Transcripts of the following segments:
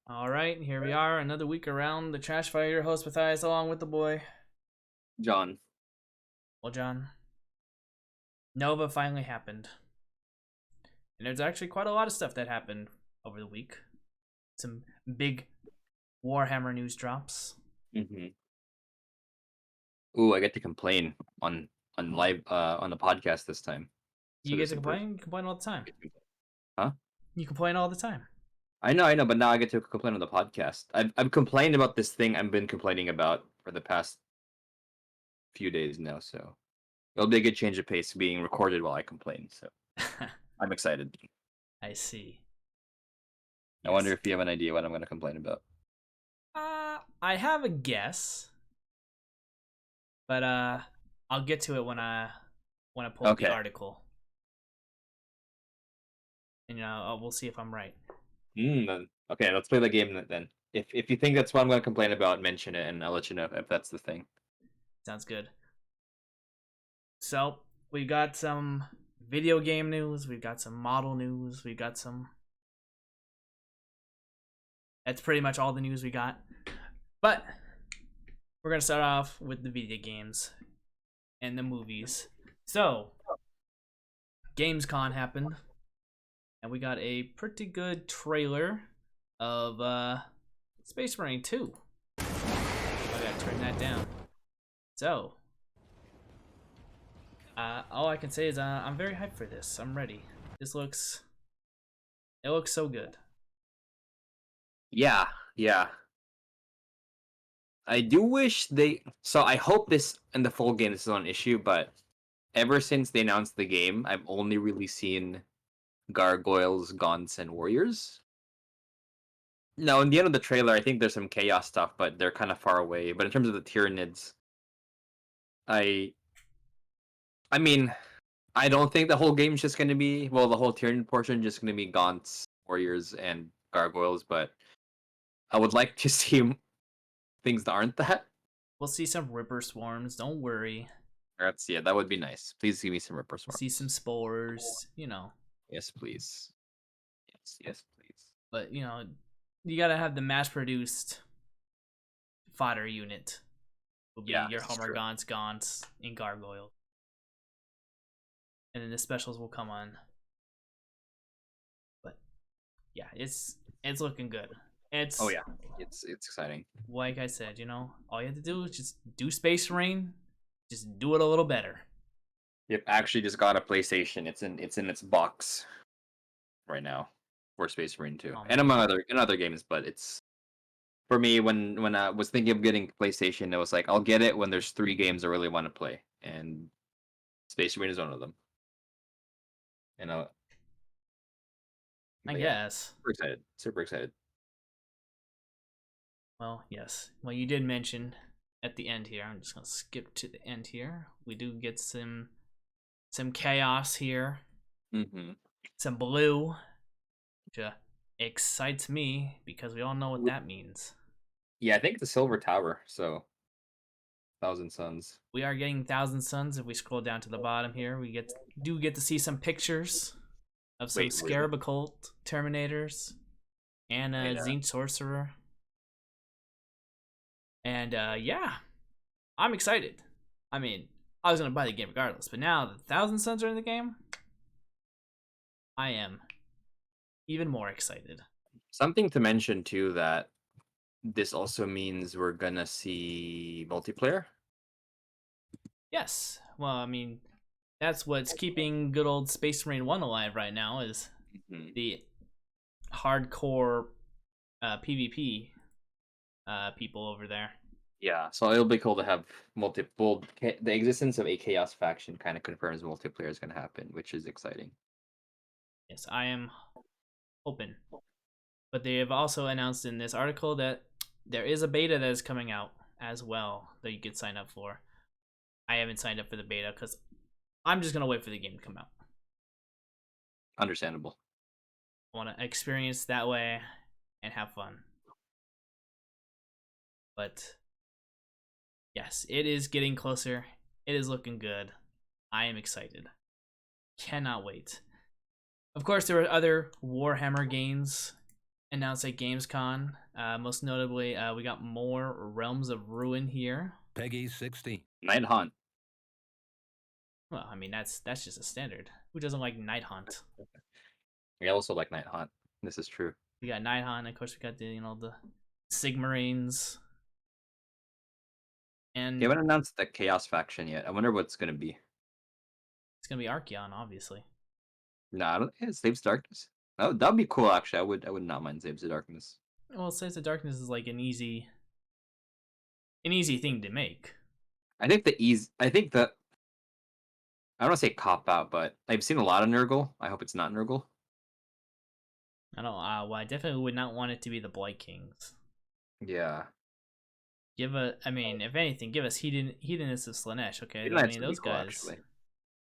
All right, here we are, another week around the Trash Fire. Your host Matthias, along with the boy. John. Well, John, Nova finally happened, and there's actually quite a lot of stuff that happened over the week. Some big Warhammer news drops. Mm-hmm. Ooh, I get to complain on live on the podcast this time. You So get this to in person. complain. You complain all the time. Huh? You complain all the time. I know, but now I get to complain on the podcast. I've complained about this thing I've been complaining about for the past few days now, so it'll be a good change of pace being recorded while I complain. So I'm excited. I see. I wonder Yes. if you have an idea what I'm going to complain about. I have a guess, but I'll get to it when I pull up the Okay. article, and we'll see if I'm right. Okay, let's play the game then. If you think that's what I'm going to complain about, mention it, and I'll let you know if that's the thing. Sounds good. So we got some video game news. We've got some model news. We've got some. That's pretty much all the news we got. But we're gonna start off with the video games and the movies. So Gamescom happened, and we got a pretty good trailer of Spacemarine 2. I gotta turn that down. So all I can say is I'm very hyped for this. I'm ready. It looks so good. Yeah. I do wish they. So I hope this in the full game this is not an issue, but ever since they announced the game, I've only really seen gargoyles, gaunts, and warriors. Now, in the end of the trailer, I think there's some chaos stuff, but they're kind of far away. But in terms of the Tyranids, I, I mean, I don't think the whole game's just going to be the whole Tyranid portion just going to be gaunts, warriors, and gargoyles. But I would like to see things that aren't that. We'll see some Ripper Swarms. Don't worry. That would be nice. Please give me some Ripper We'll see some Swarms. spores. Yes, please. Yes, please. But you gotta have the mass-produced fodder unit. Will be Yeah, your this is Homer true. Gaunts, and Gargoyle, and then the specials will come on. But yeah, it's looking good. It's Oh yeah, it's exciting. like I said, all you have to do is just do Space Marine, just do it a little better. Yep, actually just got a PlayStation. It's in its box right now for Space Marine 2, Oh and man, among other games. But it's for me when I was thinking of getting PlayStation, it was like I'll get it when there's 3 games I really want to play, and Space Marine is one of them. And I but yeah, guess. super excited. Well, yes. Well, you did mention at the end here. I'm just gonna skip to the end here. We do get some chaos here, Mm-hmm. some blue, which excites me because we all know what that means. Yeah, I think it's a Silver Tower, so Thousand Suns. We are getting Thousand Suns. If we scroll down to the bottom here, we do get to see some pictures of some Wait, really? Scarab Occult Terminators and Wait, Zinc Sorcerer. And yeah, I'm excited. I mean, I was gonna buy the game regardless, but now the Thousand Suns are in the game, I am even more excited. something to mention too that this also means we're gonna see multiplayer. Yes, well, I mean, that's what's keeping good old Space Marine 1 alive right now is Mm-hmm. the hardcore PvP people over there. Yeah, so it'll be cool to have multiple. The existence of a chaos faction kind of confirms multiplayer is going to happen, which is exciting. Yes, I am hoping. But they have also announced in this article that there is a beta that is coming out as well that you could sign up for. I haven't signed up for the beta because I'm just gonna wait for the game to come out. Understandable. I want to experience that way and have fun. But yes, it is getting closer. It is looking good. I am excited. Cannot wait. Of course, there were other Warhammer games announced at GamesCon. Most notably, we got more Realms of Ruin here. Peggy 60. Night Hunt. Well, I mean that's just a standard. Who doesn't like Night Hunt? I also like Night Hunt. This is true. We got Night Hunt, of course. We got the Sigmarines, and They haven't announced the Chaos faction yet. I wonder what it's gonna be. it's gonna be Archeon, obviously. No, I don't. Yeah, Slaves Darkness. Oh, that'd be cool. Actually, I would not mind Slaves of Darkness. Well, Slaves of Darkness is like an easy thing to make. I think the ease. I think the. I don't want to say cop out, but I've seen a lot of Nurgle. I hope it's not Nurgle. I don't. Well, I definitely would not want it to be the Blight Kings. Yeah. I mean, if anything, give us Hedonist of Slanesh. Okay, Hedonist I mean would be those cool, guys. actually.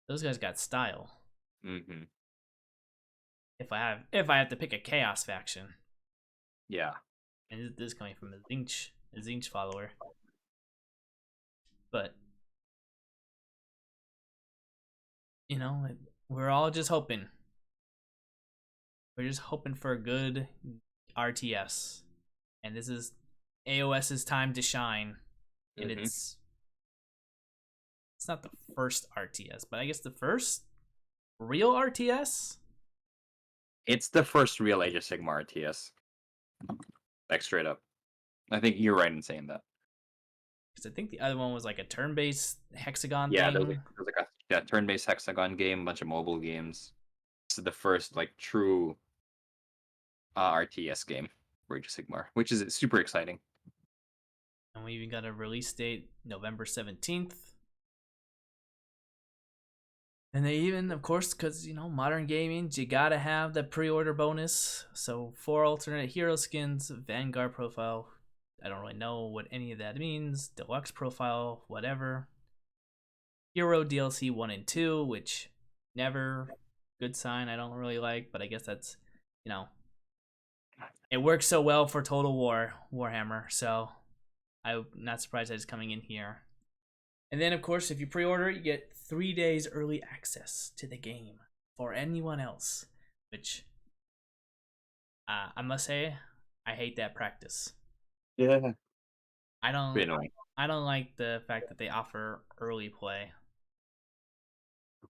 Those guys got style. Mm-hmm. If I have to pick a Chaos faction, Yeah. and this is coming from a Zinch follower, but you know, we're all just hoping. We're just hoping for a good RTS, and this is AoS's time to shine. And it's not the first RTS, but I guess the first real RTS. It's the first real Age of Sigmar RTS. Like straight up. I think you're right in saying that. Because I think the other one was like a turn-based hexagon Yeah, thing. there was like a turn-based hexagon game, a bunch of mobile games. This is the first like true RTS game for Age of Sigmar, which is super exciting. And we even got a release date, November 17th. And they even, of course, because, you know, modern gaming, you gotta have the pre-order bonus. So 4 alternate hero skins, Vanguard profile. I don't really know what any of that means. Deluxe profile, whatever. Hero DLC 1 and 2, which never good sign. I don't really like, but I guess that's, you know, it works so well for Total War, Warhammer. So I'm not surprised that it's coming in here. And then, of course, if you pre-order, you get 3 days early access to the game for anyone else, which I must say, I hate that practice. Yeah. I don't like the fact that they offer early play.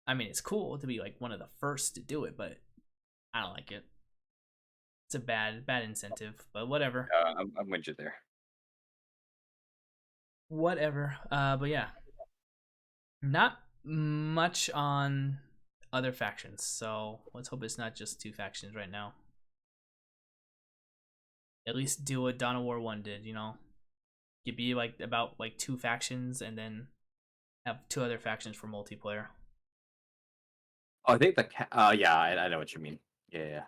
I mean, it's cool to be like one of the first to do it, but I don't like it. It's a bad incentive, but whatever. I'm with you there. Whatever. But yeah. Not much on other factions, so let's hope it's not just 2 factions right now. At least do what Dawn of War 1 did, you know? You'd be like about like 2 factions and then have 2 other factions for multiplayer. Oh, I think yeah, I know what you mean. Yeah.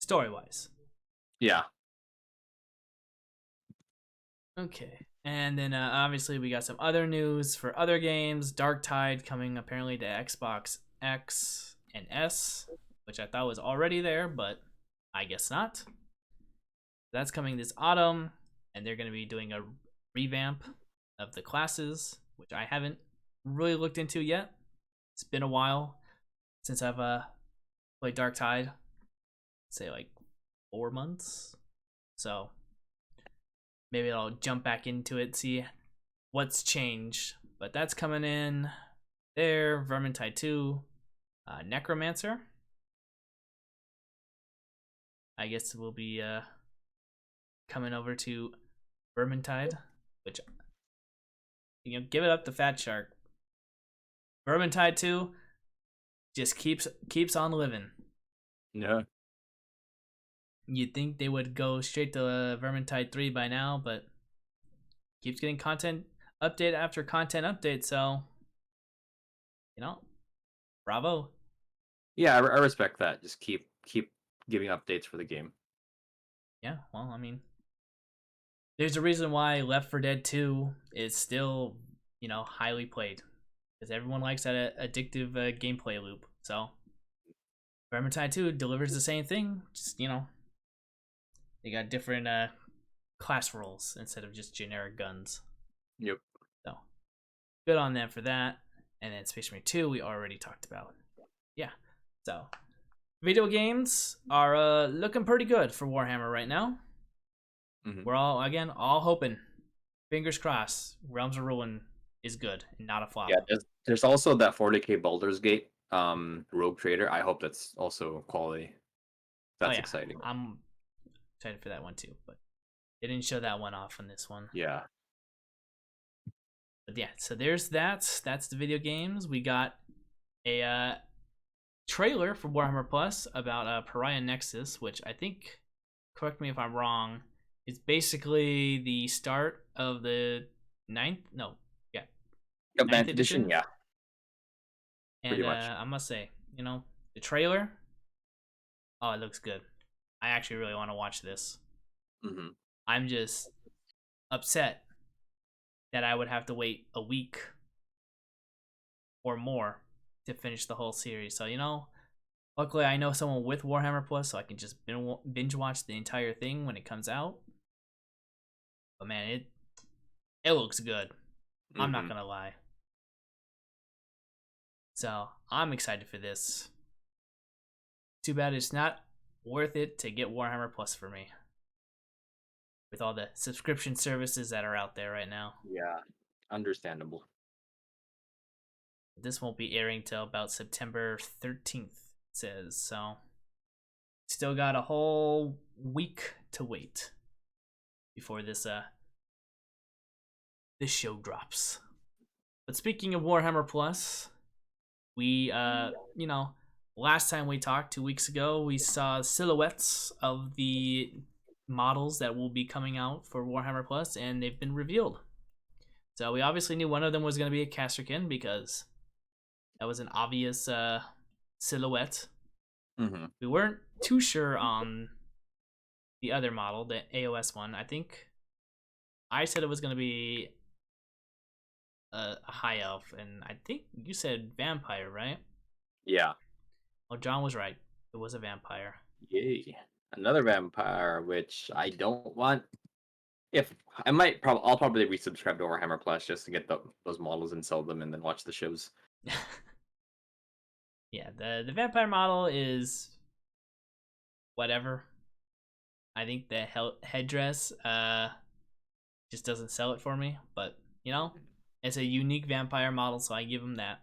Story-wise. Yeah. Okay. And then obviously we got some other news for other games. Dark Tide coming apparently to Xbox X and S, which I thought was already there, but I guess not. That's coming this autumn, and they're going to be doing a revamp of the classes, which I haven't really looked into yet. It's been a while since I've played Dark Tide. Say like 4 months. So maybe I'll jump back into it, see what's changed. But that's coming in there. Vermintide 2, Necromancer. I guess we'll be coming over to Vermintide, which, you know, give it up to Fat Shark. Vermintide 2 just keeps on living. Yeah. You'd think they would go straight to Vermintide 3 by now, but keeps getting content update after content update, so, you know, bravo. Yeah, I respect that. Just keep giving updates for the game. Yeah, well, I mean, there's a reason why Left 4 Dead 2 is still, you know, highly played, because everyone likes that addictive gameplay loop. So Vermintide 2 delivers the same thing, just, you know, they got different class roles instead of just generic guns. Yep. So good on them for that. And then Spacemarine 2 we already talked about. Yeah. So Video games are looking pretty good for Warhammer right now. We're all hoping, fingers crossed, Realms of Ruin is good and not a flop. Yeah, there's also that 40k Baldur's Gate Rogue Trader. I hope that's also quality. That's exciting. I'm excited for that one too, but they didn't show that one off in this one. Yeah. But yeah, so there's that. That's the video games. We got a trailer for Warhammer Plus about Pariah Nexus, which I think, correct me if I'm wrong, is basically the start of the ninth edition. Yeah. And pretty much. I must say, the trailer, oh, it looks good. I actually really want to watch this. I'm just upset that I would have to wait a week or more to finish the whole series. So, luckily I know someone with Warhammer Plus, so I can just binge watch the entire thing when it comes out. But man, it looks good. I'm not gonna lie. So I'm excited for this. Too bad it's not worth it to get Warhammer Plus for me, with all the subscription services that are out there right now. Yeah, understandable. This won't be airing till about September 13th, it says, so still got a whole week to wait before this show drops. But speaking of Warhammer Plus, we last time we talked 2 weeks ago, we saw silhouettes of the models that will be coming out for Warhammer Plus, and they've been revealed. So we obviously knew one of them was going to be a Casterkin because that was an obvious silhouette. We weren't too sure on the other model, the AoS one. I think I said it was going to be a high elf, and I think you said vampire, right? Yeah. Well, John was right. It was a vampire. Yay. Another vampire, which I don't want. If I might, I'll probably resubscribe to Warhammer Plus just to get those models and sell them, and then watch the shows. Yeah, the vampire model is whatever. I think the headdress just doesn't sell it for me, but it's a unique vampire model, so I give him that.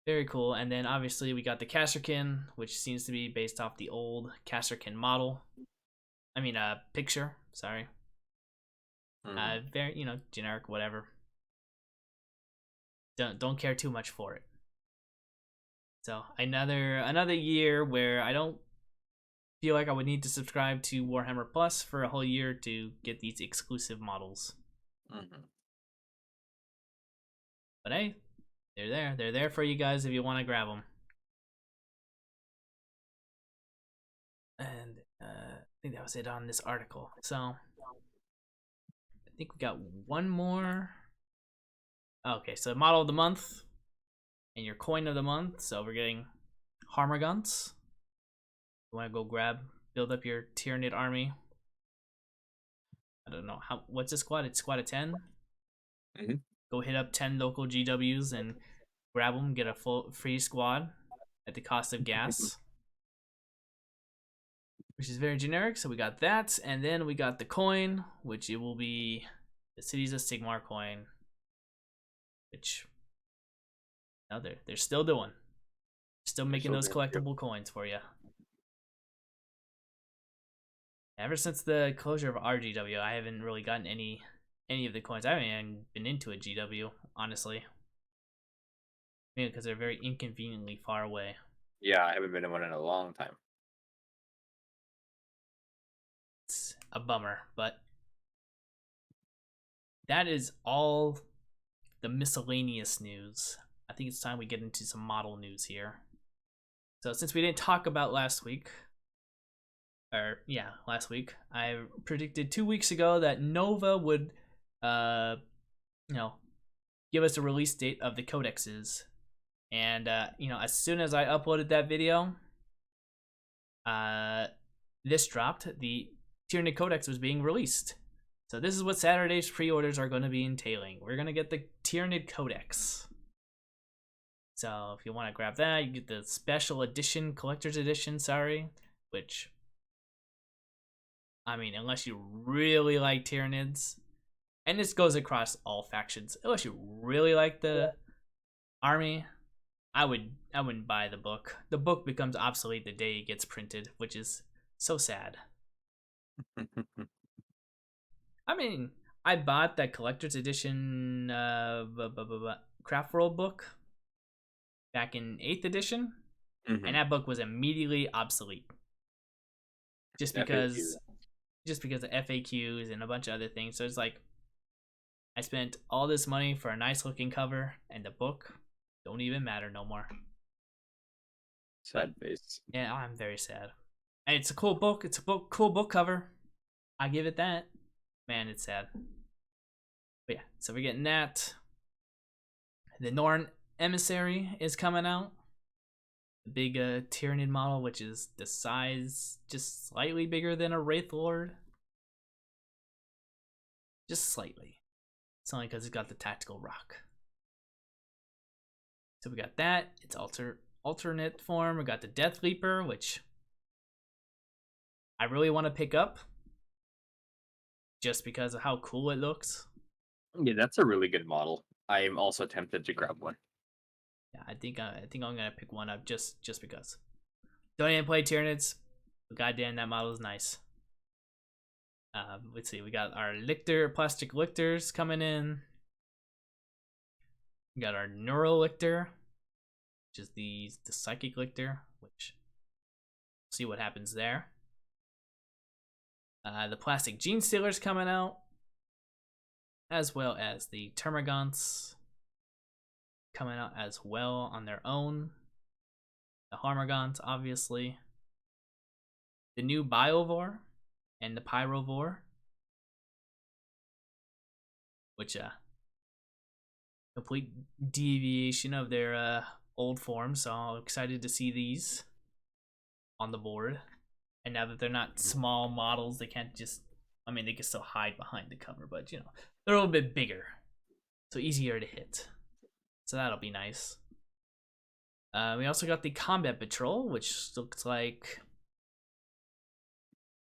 Very cool. And then obviously we got the Casterkin, which seems to be based off the old Casterkin model. I mean, picture. Sorry. Very, generic, whatever. Don't care too much for it. So another year where I don't feel like I would need to subscribe to Warhammer Plus for a whole year to get these exclusive models. But hey, they're there. They're there for you guys if you want to grab them. And I think that was it on this article. So I think we got one more. Okay, so model of the month and your coin of the month. So we're getting Harmagons. You want to go build up your Tyranid army. I don't know what's the squad? It's squad of 10. Go hit up 10 local GWs and grab them. Get a full free squad at the cost of gas, which is very generic. So we got that, and then we got the coin, which it will be the Cities of Sigmar coin, which they're still doing, still making those collectible coins for you. Ever since the closure of RGW, I haven't really gotten any of the coins. I haven't even been into a GW, honestly. Maybe because they're very inconveniently far away. Yeah, I haven't been in one in a long time. It's a bummer, but that is all the miscellaneous news. I think it's time we get into some model news here. So since we didn't talk about last week, I predicted 2 weeks ago that Nova would give us a release date of the codexes, and as soon as I uploaded that video, this dropped. The Tyranid Codex was being released. So this is what Saturday's pre-orders are going to be entailing. We're going to get the Tyranid Codex. So if you want to grab that, you get the special edition, collector's edition, which, I mean, unless you really like Tyranids, and this goes across all factions, unless you really like the army, I wouldn't buy the book. The book becomes obsolete the day it gets printed, which is so sad. I mean, I bought that collector's edition Craft World book back in 8th edition, and that book was immediately obsolete. Just because of FAQs and a bunch of other things. So it's like, I spent all this money for a nice looking cover, and the book don't even matter no more. Sad face. Yeah, I'm very sad. And it's a cool book. It's a cool book cover. I give it that. Man, it's sad. But yeah, so we're getting that. The Norn Emissary is coming out. The big Tyranid model, which is the size just slightly bigger than a Wraith Lord. Just slightly. It's only because it's got the tactical rock. So we got that. It's alternate form. We got the Death Leaper, which I really want to pick up, just because of how cool it looks. Yeah, that's a really good model. I am also tempted to grab one. Yeah, I think I'm gonna pick one up just because. Don't even play Tyranids, but goddamn, that model is nice. Let's see, we got our plastic lictors coming in. We got our neural lictor, which is the psychic lictor, which we'll see what happens there. The plastic gene stealers coming out, as well as the termagants coming out as well on their own. The Harmagants, obviously. The new Biovore and the Pyrovore, which complete deviation of their old form, so I'm excited to see these on the board. And now that they're not small models, they can't just, I mean, they can still hide behind the cover, but you know, they're a little bit bigger, so easier to hit. So that'll be nice. We also got the Combat Patrol, which looks like,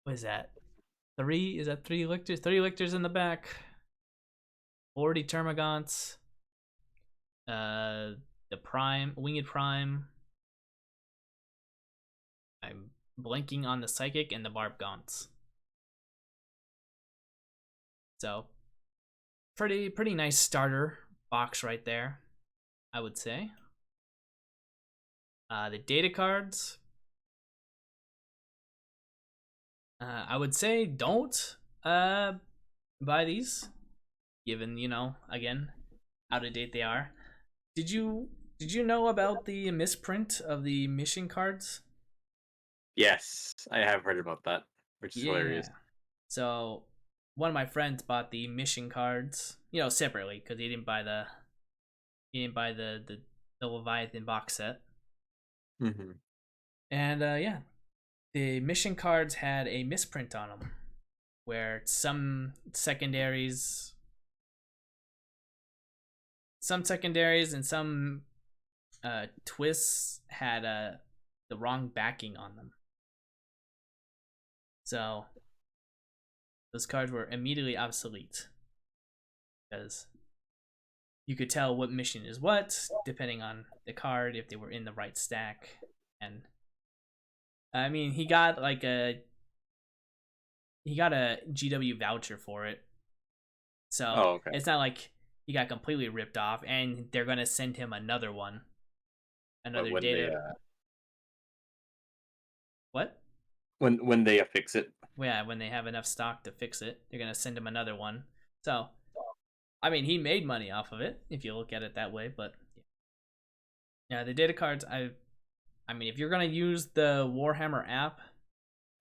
what is that? Is that 3 lictors? 3 lictors in the back. 40 termagants. The Winged Prime. I'm blanking on the Psychic and the Barbgaunts. So, pretty nice starter box right there, I would say. The data cards. I would say don't buy these, given, you know, again, out of date they are. Did you know about the misprint of the mission cards? Yes, I have heard about that, which is hilarious. So one of my friends bought the mission cards, you know, separately, because he didn't buy the Leviathan box set. And yeah, the mission cards had a misprint on them, where some secondaries and some twists had the wrong backing on them. So those cards were immediately obsolete, because you could tell what mission is what depending on the card, if they were in the right stack. And I mean, he got a GW voucher for it, so It's not like he got completely ripped off, and they're gonna send him another one, another data. What? When they fix it? Yeah, when they have enough stock to fix it, they're gonna send him another one. So, I mean, he made money off of it if you look at it that way. But yeah, the data cards. I mean, if you're gonna use the Warhammer app,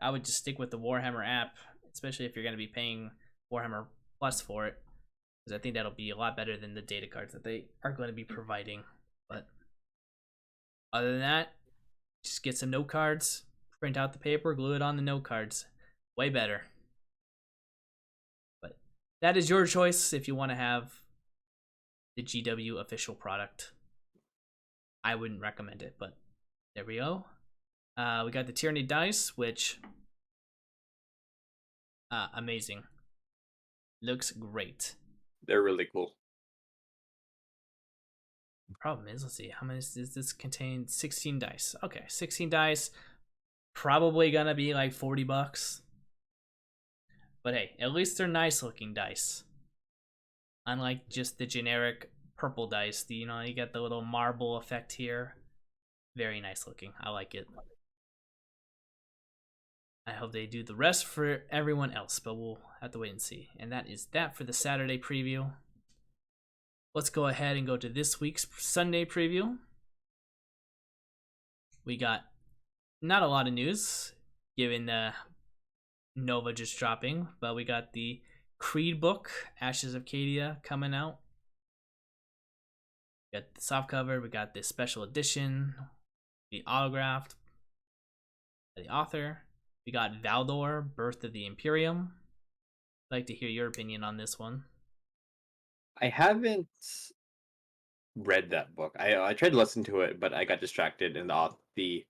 I would just stick with the Warhammer app, especially if you're gonna be paying Warhammer Plus for it, because I think that'll be a lot better than the data cards that they are going to be providing. But other than that, just get some note cards, print out the paper, glue it on the note cards. Way better. But that is your choice if you want to have the GW official product. I wouldn't recommend it, but there we go. We got the Tyranny dice, which amazing. Looks great. They're really cool. Problem is, let's see, how many does this contain? 16 dice. Okay, 16 dice. Probably gonna be like $40. But hey, at least they're nice looking dice. Unlike just the generic purple dice. You get the little marble effect here. Very nice looking. I like it. I hope they do the rest for everyone else, but we'll have to wait and see. And that is that for the Saturday preview. Let's go ahead and go to this week's Sunday preview. We got not a lot of news, given Nova just dropping, but we got the Creed book, Ashes of Cadia, coming out. We got the softcover, we got this special edition, the autographed by the author. We got Valdor, Birth of the Imperium. I'd like to hear your opinion on this one. I haven't read that book. I tried to listen to it, but I got distracted, and the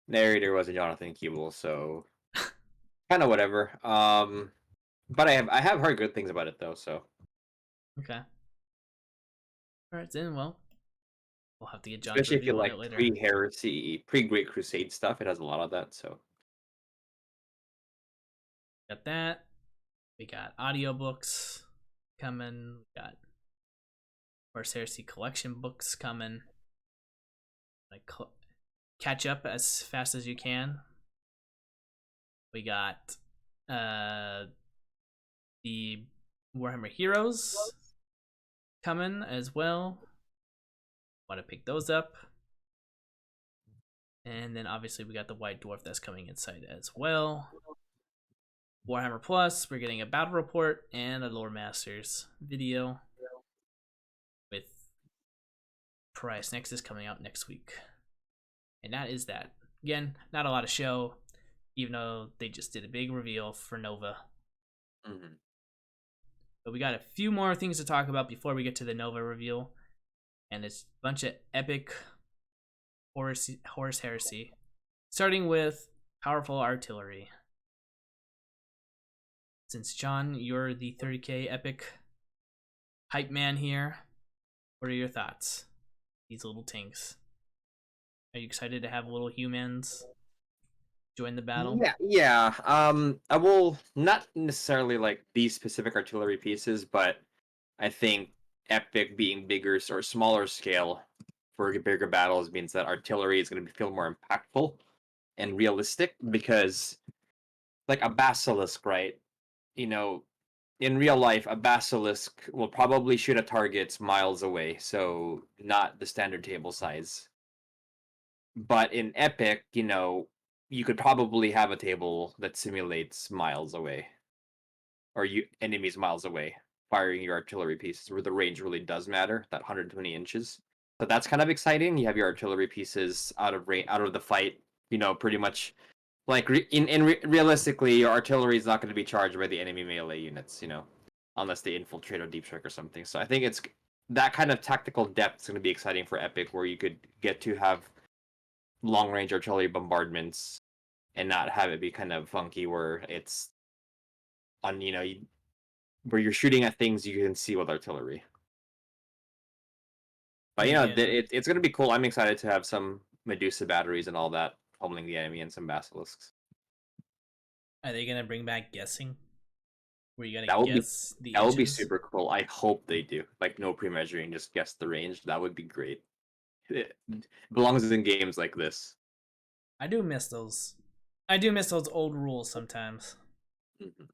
narrator was a Jonathan Keeble, so kind of whatever. But I have heard good things about it though, so Okay. All right, then. Well, we'll have to get John's especially if you review on like it later. pre-heresy, pre-Great Crusade stuff, it has a lot of that. So Got that. We got audiobooks coming. We got Horus Heresy collection books coming. Like catch up as fast as you can. We got the Warhammer Heroes coming as well. Want to pick those up. And then obviously we got the White Dwarf that's coming inside as well. Warhammer Plus, we're getting a battle report and a Lore Masters video with Pariah Nexus coming out next week. And that is that. Again, not a lot of show, even though they just did a big reveal for Nova. mm-hmm. But we got a few more things to talk about before we get to the Nova reveal. And it's a bunch of epic Horus Heresy. Starting with powerful artillery. Since John, you're the 30k epic hype man here, what are your thoughts? These little tanks. Are you excited to have little humans join the battle? Yeah. I will not necessarily like these specific artillery pieces, but I think epic being bigger or smaller scale for bigger battles means that artillery is going to feel more impactful and realistic, because like a basilisk, right? In real life, a basilisk will probably shoot at targets miles away, so not the standard table size. But in epic, you could probably have a table that simulates miles away, or enemies miles away, firing your artillery pieces, where the range really does matter, that 120 inches. So that's kind of exciting. You have your artillery pieces out of the fight, pretty much. Like realistically, your artillery is not going to be charged by the enemy melee units, unless they infiltrate or deep strike or something. So I think it's that kind of tactical depth is going to be exciting for epic, where you could get to have long range artillery bombardments and not have it be kind of funky, where it's on where you're shooting at things you can see with artillery. But it's going to be cool. I'm excited to have some Medusa batteries and all that pummeling the enemy, and some basilisks. Are they gonna bring back guessing? Where you gotta guess the That would be inches? super cool. I hope they do. Like, no pre-measuring, just guess the range. That would be great. It belongs in games like this. I do miss those. I do miss those old rules sometimes. Mm-hmm.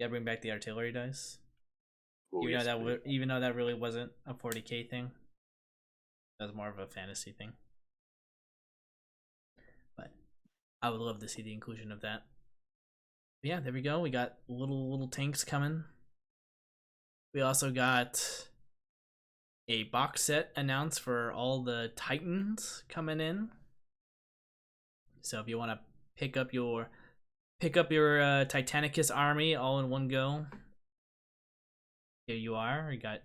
Yeah, bring back the artillery dice. Ooh, Even though that really wasn't a 40k thing, that was more of a fantasy thing. But I would love to see the inclusion of that. But yeah, there we go. We got little tanks coming. We also got a box set announced for all the Titans coming in. So if you want to pick up your Titanicus army all in one go, here you are. We got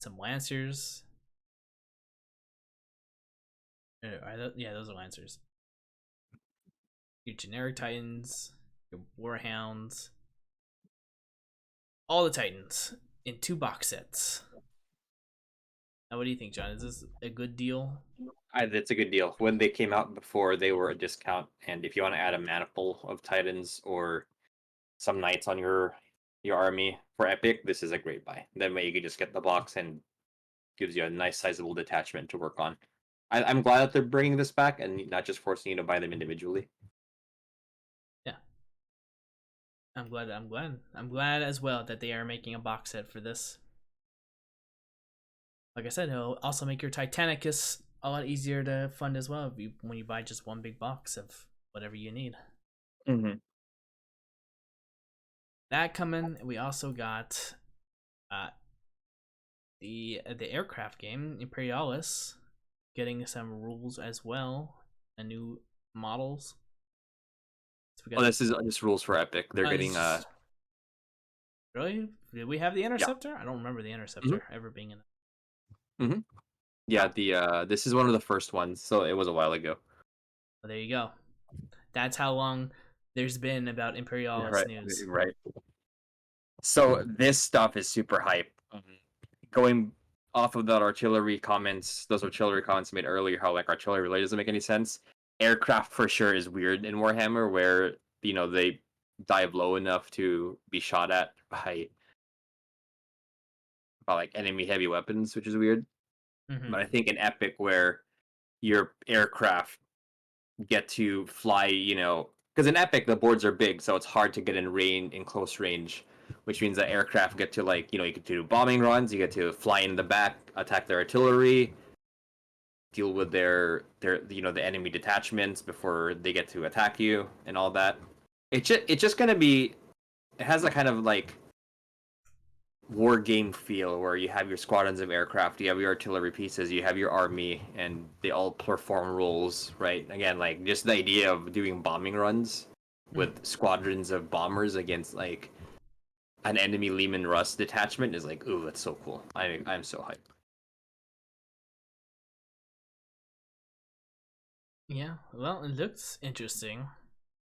some Lancers, Yeah, those are Lancers. Your generic Titans, your Warhounds, all the Titans in 2 box sets. Now, what do you think, John? Is this a good deal? That's a good deal. When they came out before, they were a discount, and if you want to add a maniple of Titans or some knights on your army for Epic, this is a great buy. That way you can just get the box and gives you a nice sizable detachment to work on. I'm glad that they're bringing this back and not just forcing you to buy them individually. Yeah, I'm glad as well that they are making a box set for this. Like I said, it'll also make your Titanicus a lot easier to fund as well when you buy just one big box of whatever you need. Mm-hmm. That coming, we also got uh, the aircraft game Imperialis getting some rules as well, and new models. So we got, This is just rules for Epic. They're getting really? Did we have the yeah. Interceptor? I don't remember the Interceptor ever being in it. Mm-hmm. Yeah, this is one of the first ones, so it was a while ago. Well, there you go. That's how long there's been about Imperialis news. Right. So this stuff is super hype. Going off of that artillery comments, those artillery comments made earlier, how like artillery really doesn't make any sense. Aircraft for sure is weird in Warhammer, where they dive low enough to be shot at by like enemy heavy weapons, which is weird. Mm-hmm. But I think in Epic, where your aircraft get to fly, because in Epic the boards are big, so it's hard to get in close range, which means that aircraft get to you get to do bombing runs, you get to fly in the back, attack their artillery, deal with their the enemy detachments before they get to attack you and all that. It's just gonna be, it has a kind of like war game feel where you have your squadrons of aircraft, you have your artillery pieces, you have your army, and they all perform roles, right? Again, like just the idea of doing bombing runs with squadrons of bombers against like an enemy Lehman Russ detachment is like, ooh, that's so cool. I'm so hyped. Yeah, well, it looks interesting.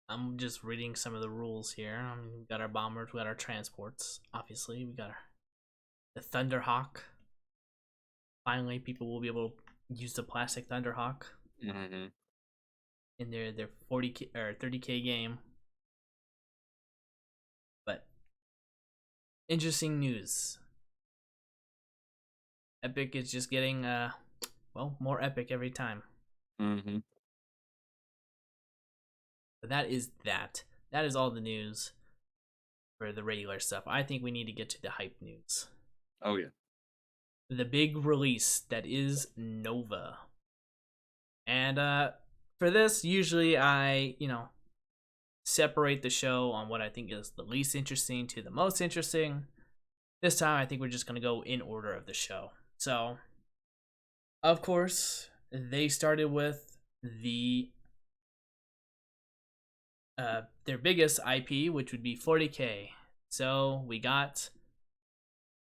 I'm just reading some of the rules here. We got our bombers, we got our transports. Obviously, we got the Thunderhawk. Finally, people will be able to use the plastic Thunderhawk in their 40K or 30K game. But interesting news. Epic is just getting more epic every time. Mm-hmm. But that is that. That is all the news for the regular stuff. I think we need to get to the hype news. Oh yeah. The big release that is Nova. And for this, usually I, separate the show on what I think is the least interesting to the most interesting. This time I think we're just going to go in order of the show. So, of course, they started with their biggest IP, which would be 40K. So we got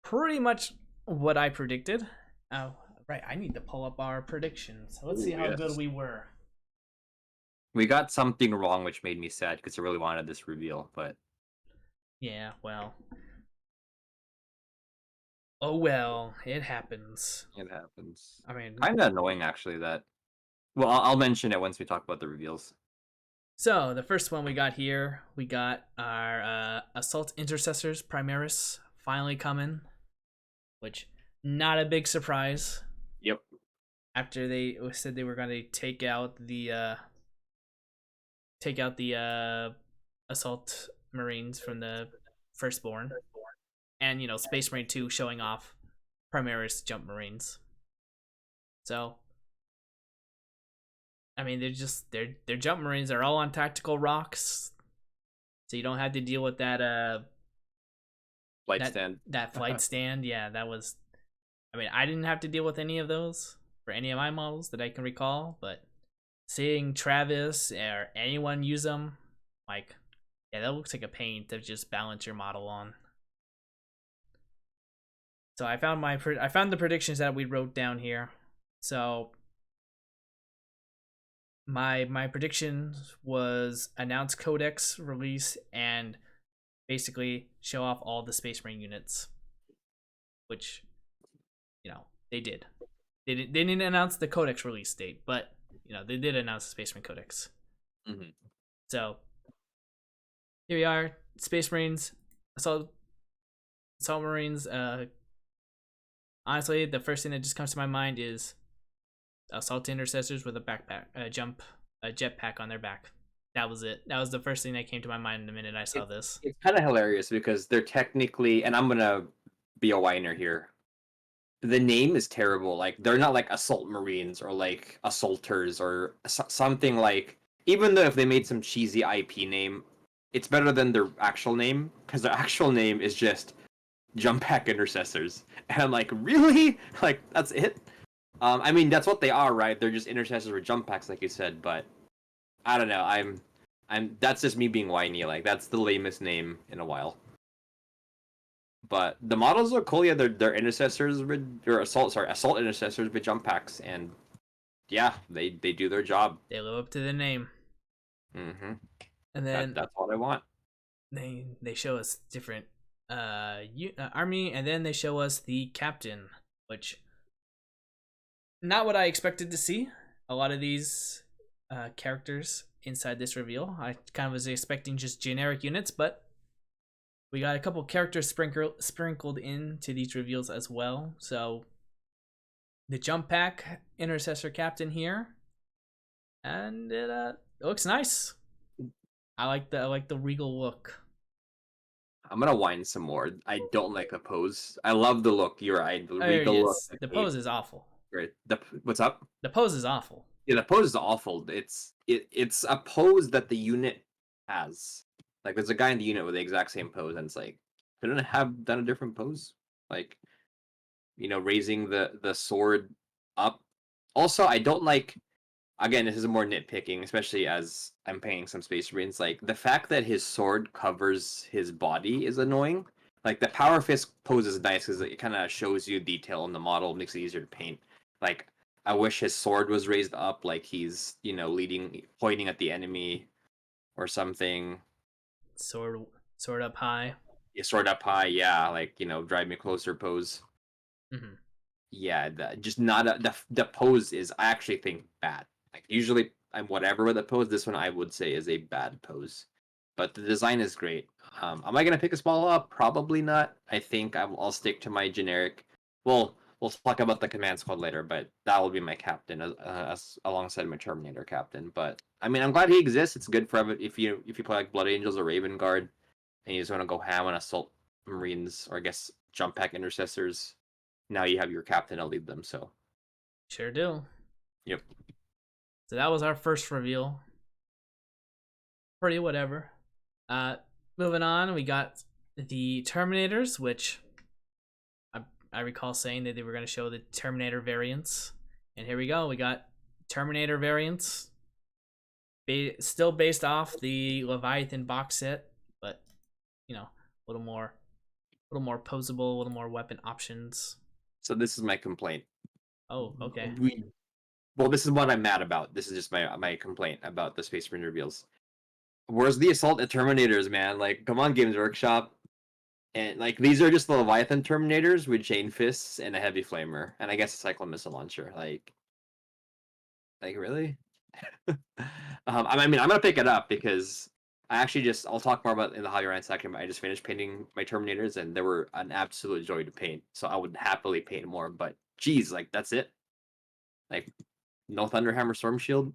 pretty much what I predicted. Oh, right, I need to pull up our predictions. Let's see how good we were. We got something wrong, which made me sad because I really wanted this reveal, but yeah, well. Oh well, it happens. It happens. I mean, kind of annoying actually that. Well, I'll mention it once we talk about the reveals. So the first one we got here, we got our Assault Intercessors Primaris finally coming, which not a big surprise. Yep. After they said they were going to take out the Assault Marines from the Firstborn, and Space Marine 2 showing off Primaris Jump Marines. So I mean, their Jump Marines are all on tactical rocks, so you don't have to deal with that Flight stand. That flight stand. Yeah, that was. I mean, I didn't have to deal with any of those for any of my models that I can recall, but seeing Travis or anyone use them, like, yeah, that looks like a pain to just balance your model on. So I found the predictions that we wrote down here. So my prediction was announce codex release and basically show off all the Space Marine units, which they did. They didn't announce the codex release date, but they did announce the Space Marine codex. Mm-hmm. So here we are, Space Marines, Assault Marines. Honestly, the first thing that just comes to my mind is Assault Intercessors with a backpack, a jetpack on their back. That was it. That was the first thing that came to my mind the minute I saw this. It's kind of hilarious because they're technically, and I'm gonna be a whiner here. The name is terrible. Like they're not like Assault Marines or like Assaulters or something like. Even though if they made some cheesy IP name, it's better than their actual name because their actual name is just Jump Pack Intercessors. And I'm like, really? Like that's it? I mean that's what they are, right? They're just intercessors with jump packs, like you said. But I don't know. I'm. That's just me being whiny. Like that's the lamest name in a while. But the models are cool. Yeah, they're intercessors with or assault intercessors with jump packs, and yeah, they do their job. They live up to the name. Mm-hmm. And then that's what I want. they show us different army, and then they show us the captain, which not what I expected to see. A lot of these characters inside this reveal, I kind of was expecting just generic units, but we got a couple characters sprinkled into these reveals as well. So the jump pack intercessor captain here, and it looks nice. I like the regal look. I'm gonna whine some more. I don't like the pose. I love the look. You're right. The There regal he look. is. The pose is awful. Great. What's up? The pose is awful. Yeah, the pose is awful. It's a pose that the unit has. Like there's a guy in the unit with the exact same pose, and it's like, couldn't it have done a different pose? Like, raising the sword up. Also, I don't like. Again, this is more nitpicking, especially as I'm playing some Space Marines. Like the fact that his sword covers his body is annoying. Like the Power Fist pose is nice because it kind of shows you detail in the model, makes it easier to paint. Like I wish his sword was raised up, like he's pointing at the enemy, or something. Sword up high. Yeah, sword up high, yeah, like drive me closer pose. Mm-hmm. Yeah, just not the pose is I actually think bad. Like usually I'm whatever with the pose. This one I would say is a bad pose, but the design is great. Am I gonna pick a small up? Probably not. I think I'll stick to my generic. Well, we'll talk about the command squad later, but that will be my captain as alongside my Terminator captain. But I mean, I'm glad he exists. It's good for if you play like Blood Angels or Raven Guard, and you just want to go ham on Assault Marines or I guess Jump Pack Intercessors. Now you have your captain to lead them. So Sure do. yep. So that was our first reveal. Pretty whatever. Moving on, we got the Terminators, which I recall saying that they were going to show the Terminator variants, and here we go. We got Terminator variants, still based off the Leviathan box set, but a little more posable, a little more weapon options. So this is my complaint. Oh, okay. Well, this is what I'm mad about. This is just my complaint about the Space Marine reveals. Where's the Assault Terminators, man? Like, come on, Games Workshop. And like these are just the Leviathan Terminators with chain fists and a heavy flamer, and I guess a cyclone missile launcher. Like really? I mean, I'm gonna pick it up because I'll talk more about it in the hobby rant section. But I just finished painting my Terminators, and they were an absolute joy to paint. So I would happily paint more. But geez, like that's it. Like no Thunderhammer Storm Shield.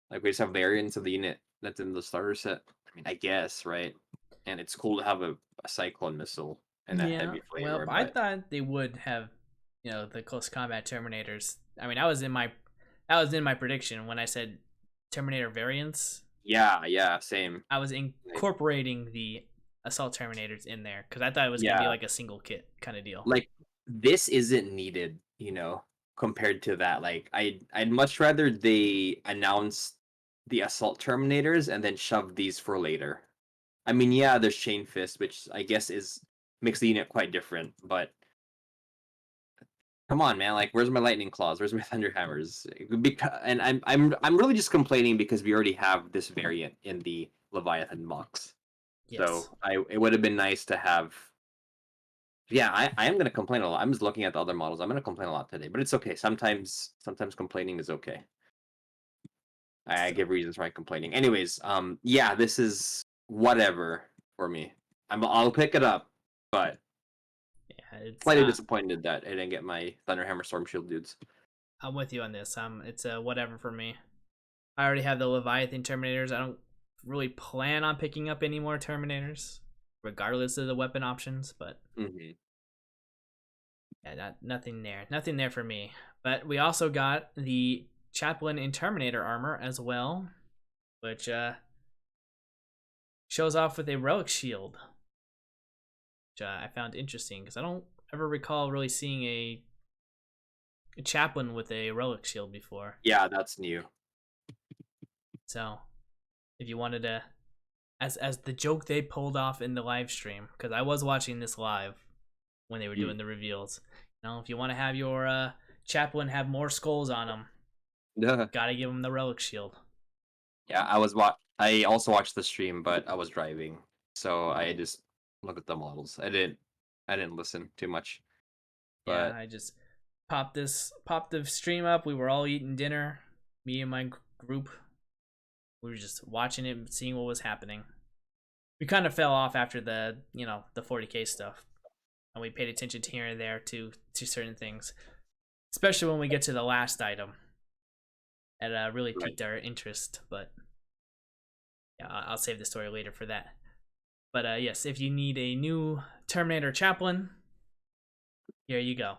Like we just have variants of the unit that's in the starter set. I mean, I guess, right? And it's cool to have a cyclone missile and a heavy flamer. Well, I thought they would have, the close combat Terminators. I mean, that was in my prediction when I said Terminator variants. Yeah, same. I was incorporating the Assault Terminators in there because I thought it was gonna be like a single kit kind of deal. Like this isn't needed, compared to that. Like I'd much rather they announce the Assault Terminators and then shove these for later. I mean, yeah, there's Chain Fist, which I guess makes the unit quite different, but Come on, man! Like, where's my lightning claws? Where's my thunder hammers? Because, and I'm really just complaining because we already have this variant in the Leviathan box. Yes. So it would have been nice to have. Yeah, I am gonna complain a lot. I'm just looking at the other models. I'm gonna complain a lot today, but it's okay. Sometimes complaining is okay. I So, give reasons for my complaining. Anyways, yeah, this is whatever for me. I'll pick it up, but yeah, it's slightly disappointed that I didn't get my Thunderhammer Storm Shield dudes. I'm with you on this. It's a whatever for me. I already have the Leviathan Terminators. I don't really plan on picking up any more Terminators, regardless of the weapon options. But Mm-hmm. yeah, nothing there for me. But we also got the Chaplin and Terminator armor as well, which shows off with a relic shield, which I found interesting because I don't ever recall really seeing a Chaplin with a relic shield before. Yeah, that's new. So if you wanted to, as the joke they pulled off in the live stream, because I was watching this live when they were doing the reveals. You know, if you want to have your Chaplin have more skulls on him, Yeah. gotta give him the relic shield. Yeah, I also watched the stream, but I was driving, so I just looked at the models. I didn't listen too much. Yeah, But I just popped the stream up. We were all eating dinner. Me and my group. We were just watching it, seeing what was happening. We kind of fell off after the the 40K stuff, and we paid attention to here and there to certain things, especially when we get to the last item. It really right. piqued our interest, but yeah, I'll save the story later for that. But yes, if you need a new Terminator Chaplin, here you go.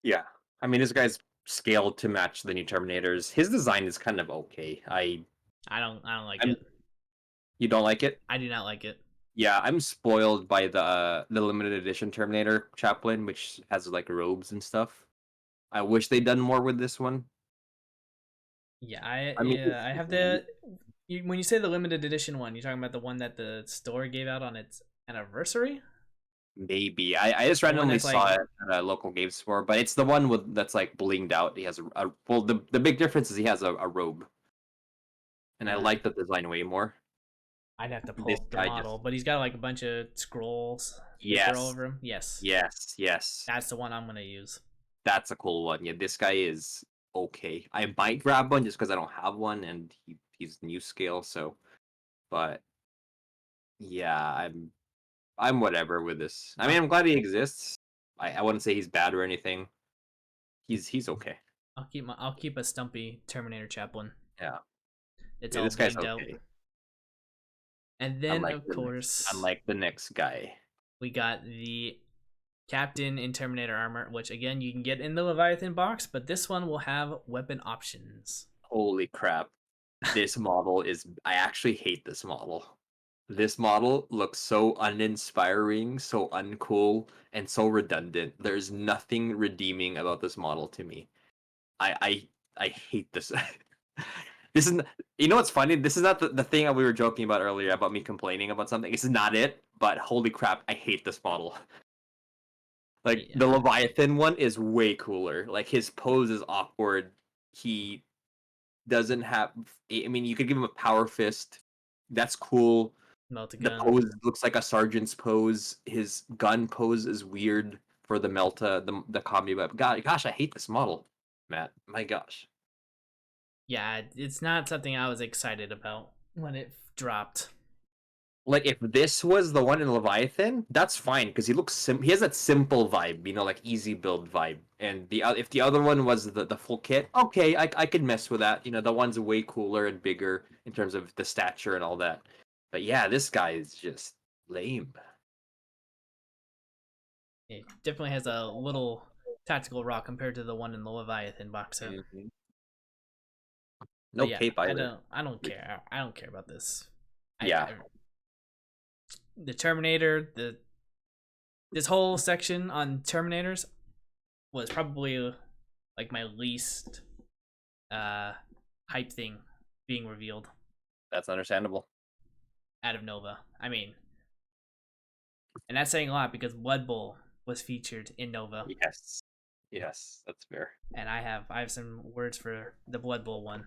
Yeah. I mean, this guy's scaled to match the new Terminators. His design is kind of okay. I don't like I'm it. You don't like it? I do not like it. Yeah, I'm spoiled by the limited edition Terminator Chaplin, which has like robes and stuff. I wish they'd done more with this one. I mean, I have the. When you say the limited edition one, you're talking about the one that the store gave out on its anniversary. maybe I just The one randomly that's saw like it at a local game store, but it's the one that's like blinged out. He has well, the big difference is he has a robe, and I uh, like the design way more. I'd have to pull This up the guy just model, but he's got like a bunch of scrolls paper all yes, over him. Yes, yes. that's the one I'm gonna use. That's a cool one. Yeah, this guy is okay. I might grab one just because I don't have one, and he's new scale. So, but yeah, I'm whatever with this. I mean, I'll I'm glad he exists. I wouldn't say he's bad or anything. He's okay. I'll keep a stumpy Terminator Chaplin. Yeah, It's yeah, all this guy's blinged out. okay. And then of course Unlike the next guy. we got the Captain in Terminator armor, which again you can get in the Leviathan box, but this one will have weapon options. Holy crap! This model is. I actually hate this model. This model looks so uninspiring, so uncool, and so redundant. There's nothing redeeming about this model to me. I hate this. This is you know what's funny? This is not the thing that we were joking about earlier about me complaining about something. This is not it, but holy crap, I hate this model. Like the Yeah, Leviathan one is way cooler. Like his pose is awkward. He doesn't have I mean, you could give him a power fist. That's cool. melt a The gun. pose looks like a sergeant's pose. His gun pose is weird for the Melta, the combi but God, gosh, I hate this model, Matt. My gosh. Yeah, it's not something I was excited about when it dropped. Like if this was the one in Leviathan, that's fine because he has that simple vibe, like easy build vibe. And if the other one was the full kit, okay, I could mess with that. The one's way cooler and bigger in terms of the stature and all that. But yeah, this guy is just lame. It definitely has a little tactical rock compared to the one in the Leviathan box set. Mhm. But No yeah, cape either. I don't care. I don't care about this. Yeah. The Terminator, this whole section on Terminators was probably like my least hype thing being revealed That's understandable. out of Nova. I mean, and that's saying a lot because Blood Bowl was featured in Nova. Yes. Yes, that's fair. And I have some words for the Blood Bowl one.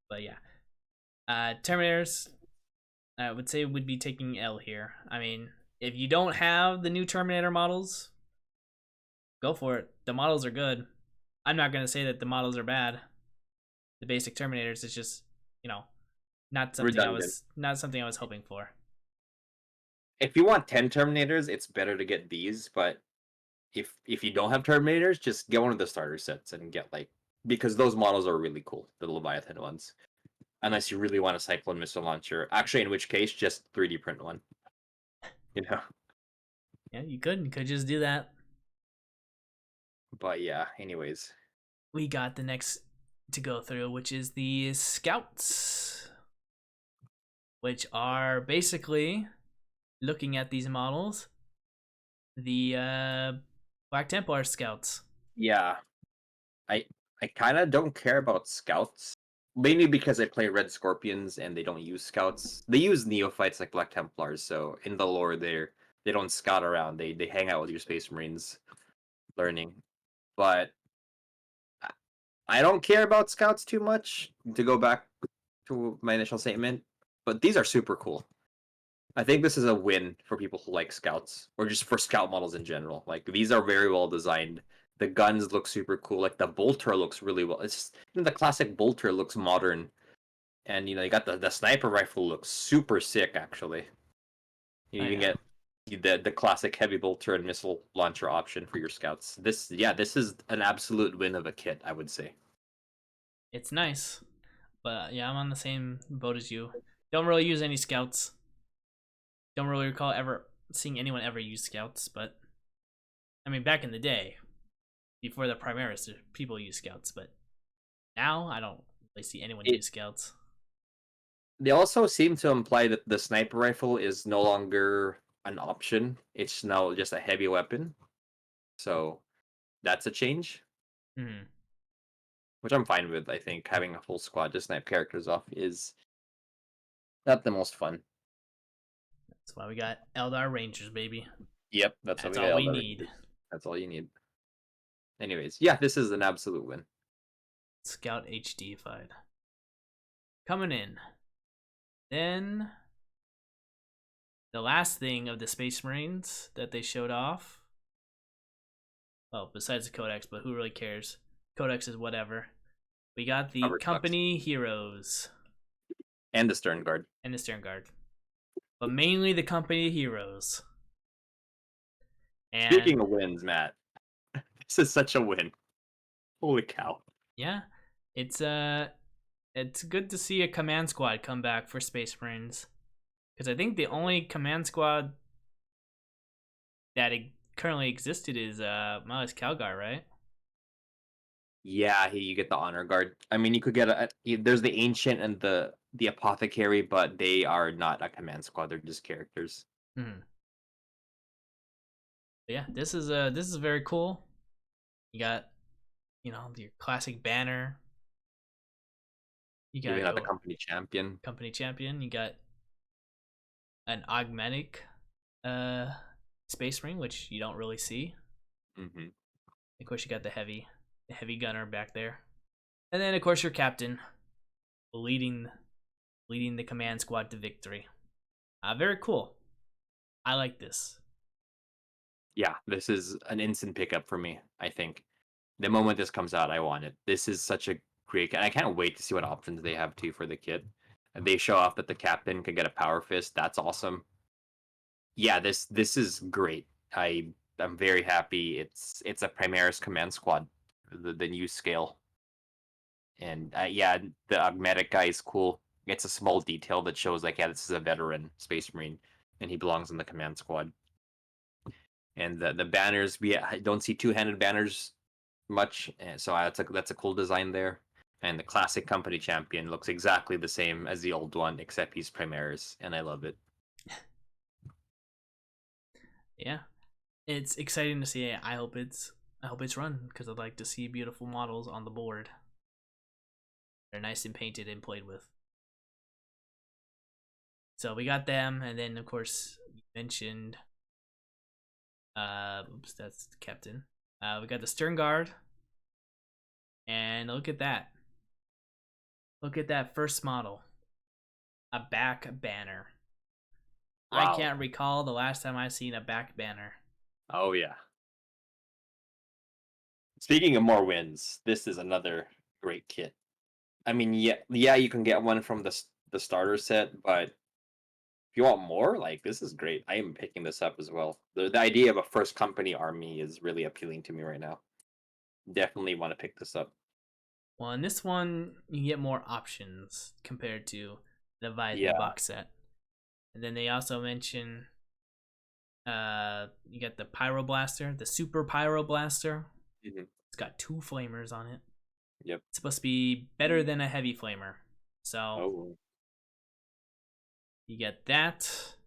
But yeah. Terminators, I would say would be taking L here. I mean, if you don't have the new Terminator models, go for it. The models are good. I'm not gonna say that the models are bad. The basic Terminators is just, you know, Redundant. not something I was hoping for. If you want 10 Terminators, it's better to get these, but if you don't have Terminators, just get one of the starter sets and get like because those models are really cool, the Leviathan ones. Unless you really want a Cyclone missile launcher. Actually, in which case, just 3D print one. You know. Yeah, you could just do that. But yeah, anyways. We got the next to go through, which is the Scouts, which are basically looking at these models, the Black Templar Scouts. Yeah. I I kinda don't care about scouts. Mainly because I play Red Scorpions and they don't use scouts. They use neophytes like Black Templars, so in the lore they don't scout around. They hang out with your Space Marines learning. But I don't care about scouts too much, to go back to my initial statement. But these are super cool. I think this is a win for people who like scouts, or just for scout models in general. Like these are very well designed. The guns look super cool. Like the bolter looks really well. It's just, the classic bolter looks modern, and you got the sniper rifle looks super sick actually. You I even know. get the classic heavy bolter and missile launcher option for your scouts. This is an absolute win of a kit, I would say. It's nice. But yeah, I'm on the same boat as you. Don't really use any scouts. Don't really recall ever seeing anyone ever use scouts, but I mean back in the day, before the Primaris, people use scouts, but now I don't really see anyone It use scouts. They also seem to imply that the sniper rifle is no longer an option. It's now just a heavy weapon. So that's a change, Hmm. which I'm fine with. I think having a full squad to snipe characters off is not the most fun. That's why we got Eldar Rangers, baby. Yep, that's what That's we all got. we need. That's all you need. Anyways, yeah, this is an absolute win. Scout HD fight coming in. Then the last thing of the Space Marines that they showed off. Well, besides the Codex, but who really cares? Codex is whatever. We got the Cover sucks. Company Heroes And the Stern Guard. and the Stern Guard, but mainly the Company Heroes. And Speaking of wins, Matt, this is such a win. Holy cow. yeah, it's it's good to see a command squad come back for Space Marines, because I think the only command squad that currently existed is Miles Calgar, right? Yeah, you get the honor guard. I mean, you could get there's the ancient and the apothecary, but they are not a command squad. They're just characters. Hmm. But yeah, this is very cool. You got your classic banner. You You got even have the your company champion. company champion. You got an augmetic Space Marine, which you don't really see. Hmm. Of course, you got the heavy gunner back there, and then of course your captain, leading the command squad to victory. Very cool. I like this. Yeah, this is an instant pickup for me. I think the moment this comes out, I want it. This is such a great, and I can't wait to see what options they have too for the kit. They show off that the captain could get a power fist. That's awesome. Yeah, this is great. I'm very happy. It's a Primaris command squad, the new scale, and yeah, the augmetic guy is cool. It's a small detail that shows like, yeah, this is a veteran Space Marine, and he belongs in the command squad. And the banners, I don't see two-handed banners much, and so that's a cool design there. And the classic company champion looks exactly the same as the old one, except he's Primaris, and I love it. Yeah, it's exciting to see. I hope it's run because I'd like to see beautiful models on the board. They're nice and painted and played with. So we got them, and then of course you mentioned, oops, that's the captain. We got the Stern Guard, And look at that. Look at that first model. A back banner. I Wow. can't recall the last time I've seen a back banner. Oh yeah. Speaking of more wins, this is another great kit. I mean, yeah, you can get one from the starter set, but if you want more, like this is great. I am picking this up as well. The idea of a first company army is really appealing to me right now. Definitely want to pick this up. Well, in this one, you get more options compared to the Leviathan Yeah. box set. And then they also mention you get the Pyroblaster, the Super Pyroblaster. Mhm. It's got 2 flamers on it. Yep. It's supposed to be better than a heavy flamer. So Oh. you get that.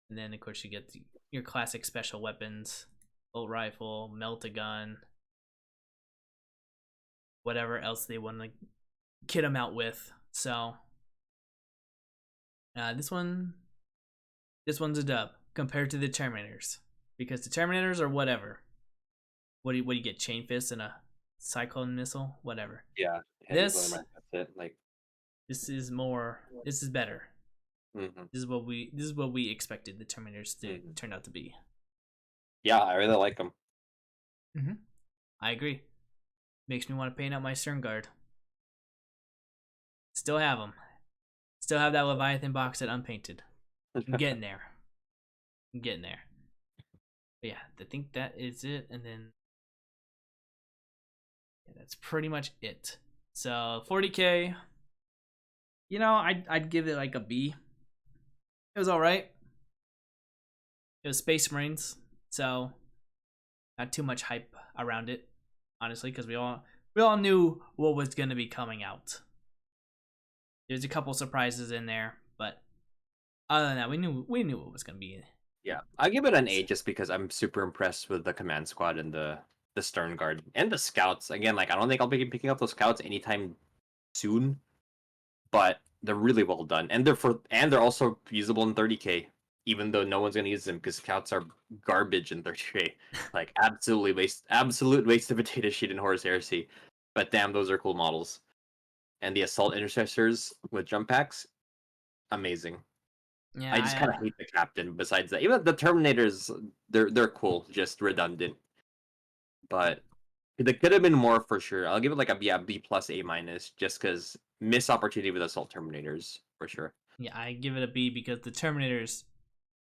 And then, of course, you get your classic special weapons. Bolt rifle, melt-a-gun. Whatever else they want to kit them out with. So this one's a dub compared to the Terminators. Because the Terminators are whatever. What do you get? Chain fist and a cyclone missile? Whatever. Yeah. This That's it. Like. this is better. Mm-hmm. This is what we expected the Terminators to turn out to be. Yeah, I really like them. Mm-hmm. I agree. Makes me want to paint out my Stern Guard. Still have them. Still have that Leviathan box set unpainted. I'm getting there. But yeah, I think that is it. And then yeah, that's pretty much it. So 40K. You know, I'd give it like a B. It was all right. It was Space Marines, so not too much hype around it, honestly, because we all knew what was going to be coming out. There's a couple surprises in there, but other than that, we knew what was going to be. Yeah, I give it an A just because I'm super impressed with the command squad and the Stern Guard and the scouts. Again, like I don't think I'll be picking up those scouts anytime soon, but they're really well done, and they're also usable in 30K, even though no one's gonna use them because scouts are garbage in 30K. Like absolute waste of potato sheet in Horus Heresy. But damn, those are cool models. And the assault intercessors with jump packs, amazing. Yeah, I just kind of hate the captain. Besides that, even the Terminators, they're cool, just redundant. But there could have been more for sure. I'll give it like a B plus A minus, just because missed opportunity with assault Terminators for sure. Yeah, I give it a B because the Terminators,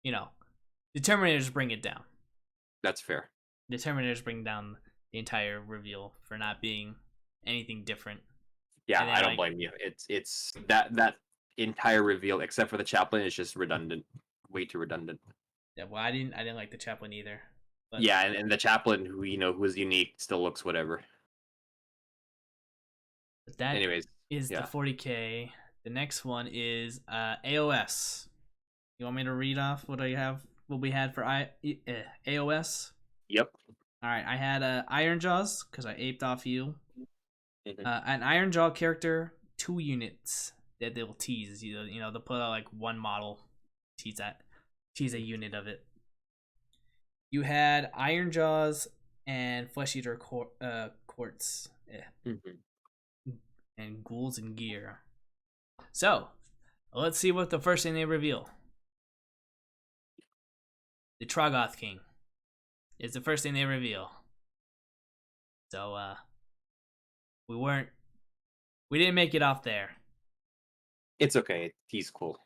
the Terminators bring it down. That's fair. The Terminators bring down the entire reveal for not being anything different. Yeah, I don't blame you. It's that entire reveal, except for the Chaplin, is just redundant. Way too redundant. Yeah, well, I didn't like the Chaplin either. But... yeah, and the Chaplin, who who is unique, still looks whatever. But that is the 40K. The next one is AoS. You want me to read off what we had for AoS? Yep. All right, I had Iron Jawz because I aped off you. An Iron Jaw character, 2 units that they'll tease. They'll put out like 1 model, tease a unit of it. You had Iron Jawz and Flesh Eater Quartz, and Ghouls and Gear. So let's see what the first thing they reveal. The Troggoth King is the first thing they reveal. So we didn't make it off there. It's okay. He's cool.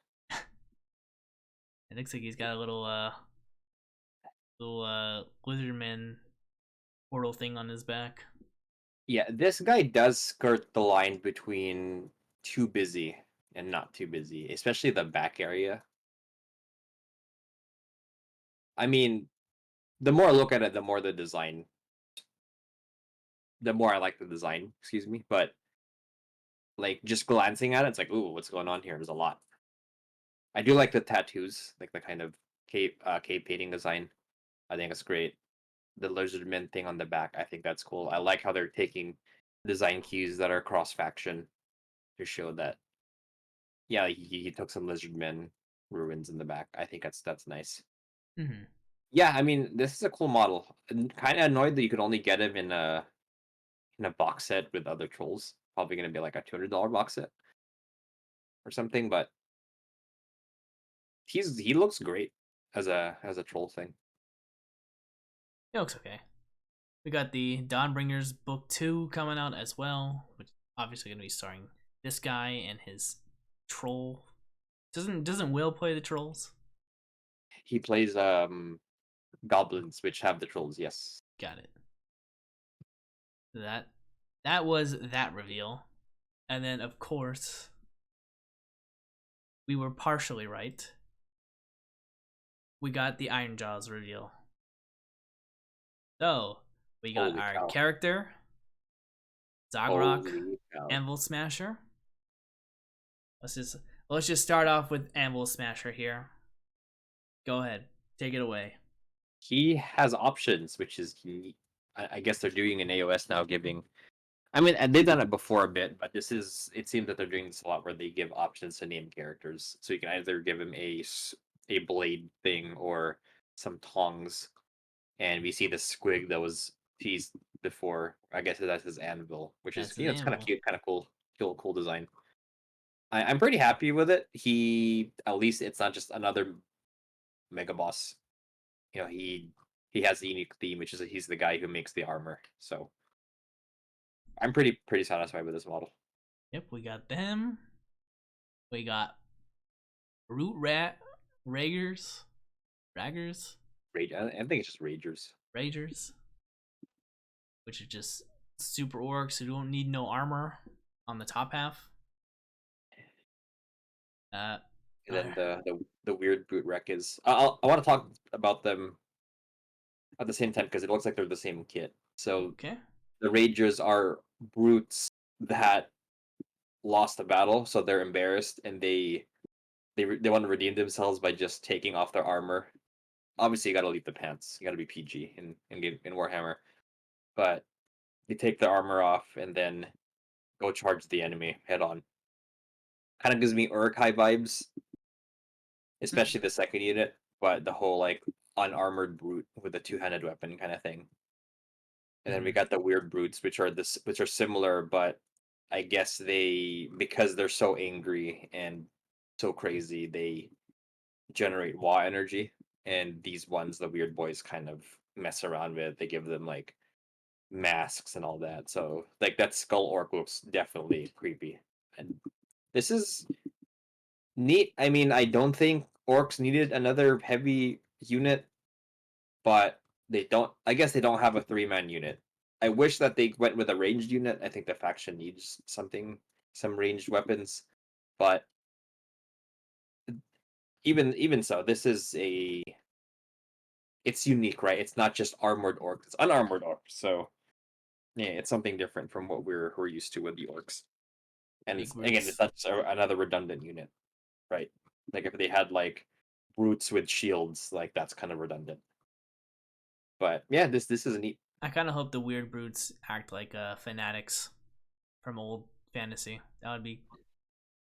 It looks like he's got a little lizardman portal thing on his back. Yeah, this guy does skirt the line between too busy and not too busy, especially the back area. I mean, the more I look at it, the more the more I like the design, excuse me, but like just glancing at it, it's like, ooh, what's going on here? There's a lot. I do like the tattoos, like the kind of cave painting design. I think it's great. The lizardman thing on the back, I think that's cool. I like how they're taking design cues that are cross faction to show that. Yeah, he took some lizardmen ruins in the back. I think that's nice. Mm-hmm. Yeah, I mean, this is a cool model. Kind of annoyed that you could only get him in a box set with other trolls. Probably gonna be like a $200 box set or something. But he looks great as a troll thing. It looks okay. We got the Dawnbringers Book 2 coming out as well, which is obviously going to be starring this guy and his troll. Doesn't Will play the trolls? He plays goblins, which have the trolls. Yes. Got it. That was that reveal. And then of course, we were partially right. We got the Iron Jawz reveal. So, we got Holy our cow. character, Zagrok, Holy cow. Anvil Smasher. Let's just start off with Anvil Smasher here. Go ahead, take it away. He has options, which is unique. I guess they're doing an AoS now, giving. I mean, and they've done it before a bit, but this is. It seems that they're doing this a lot, where they give options to name characters. So you can either give him a blade thing or some tongs, and we see the squig that was teased before. I guess that's his anvil, which is That's his it's kind of anvil. cute, kind of cool design. I'm pretty happy with it. He at least it's not just another mega boss. He has a unique theme, which is that he's the guy who makes the armor. So I'm pretty satisfied with this model. Yep, we got them. We got Root Rat Raggers. Raggers? I think it's just Ragers. Ragers. Which are just super orcs who don't need no armor on the top half. And then the weird boot wreck is. I want to talk about them at the same time because it looks like they're the same kit. So okay. the Ragers are brutes that lost a battle, so they're embarrassed and they want to redeem themselves by just taking off their armor. Obviously, you got to leave the pants. You got to be PG in Warhammer, but they take their armor off and then go charge the enemy head on. Kind of gives me Uruk-hai vibes, especially the second unit, but the whole like unarmored brute with a two-handed weapon kind of thing. And then we got the weird brutes, which are similar, but I guess because they're so angry and so crazy, they generate Wa energy. And these ones, the weird boys, kind of mess around with. They give them like masks and all that. So like that skull orc looks definitely creepy. And this is neat. I mean, I don't think orcs needed another heavy unit, but they don't. I guess they don't have a 3-man unit. I wish that they went with a ranged unit. I think the faction needs some ranged weapons, but even so, it's unique, right? It's not just armored orcs; it's unarmored orcs. So yeah, it's something different from what we're used to with the orcs. And Big again, roots. it's not just another redundant unit, right? Like if they had like brutes with shields, like that's kind of redundant. But yeah, this is neat. I kind of hope the weird brutes act like fanatics from old fantasy. That would be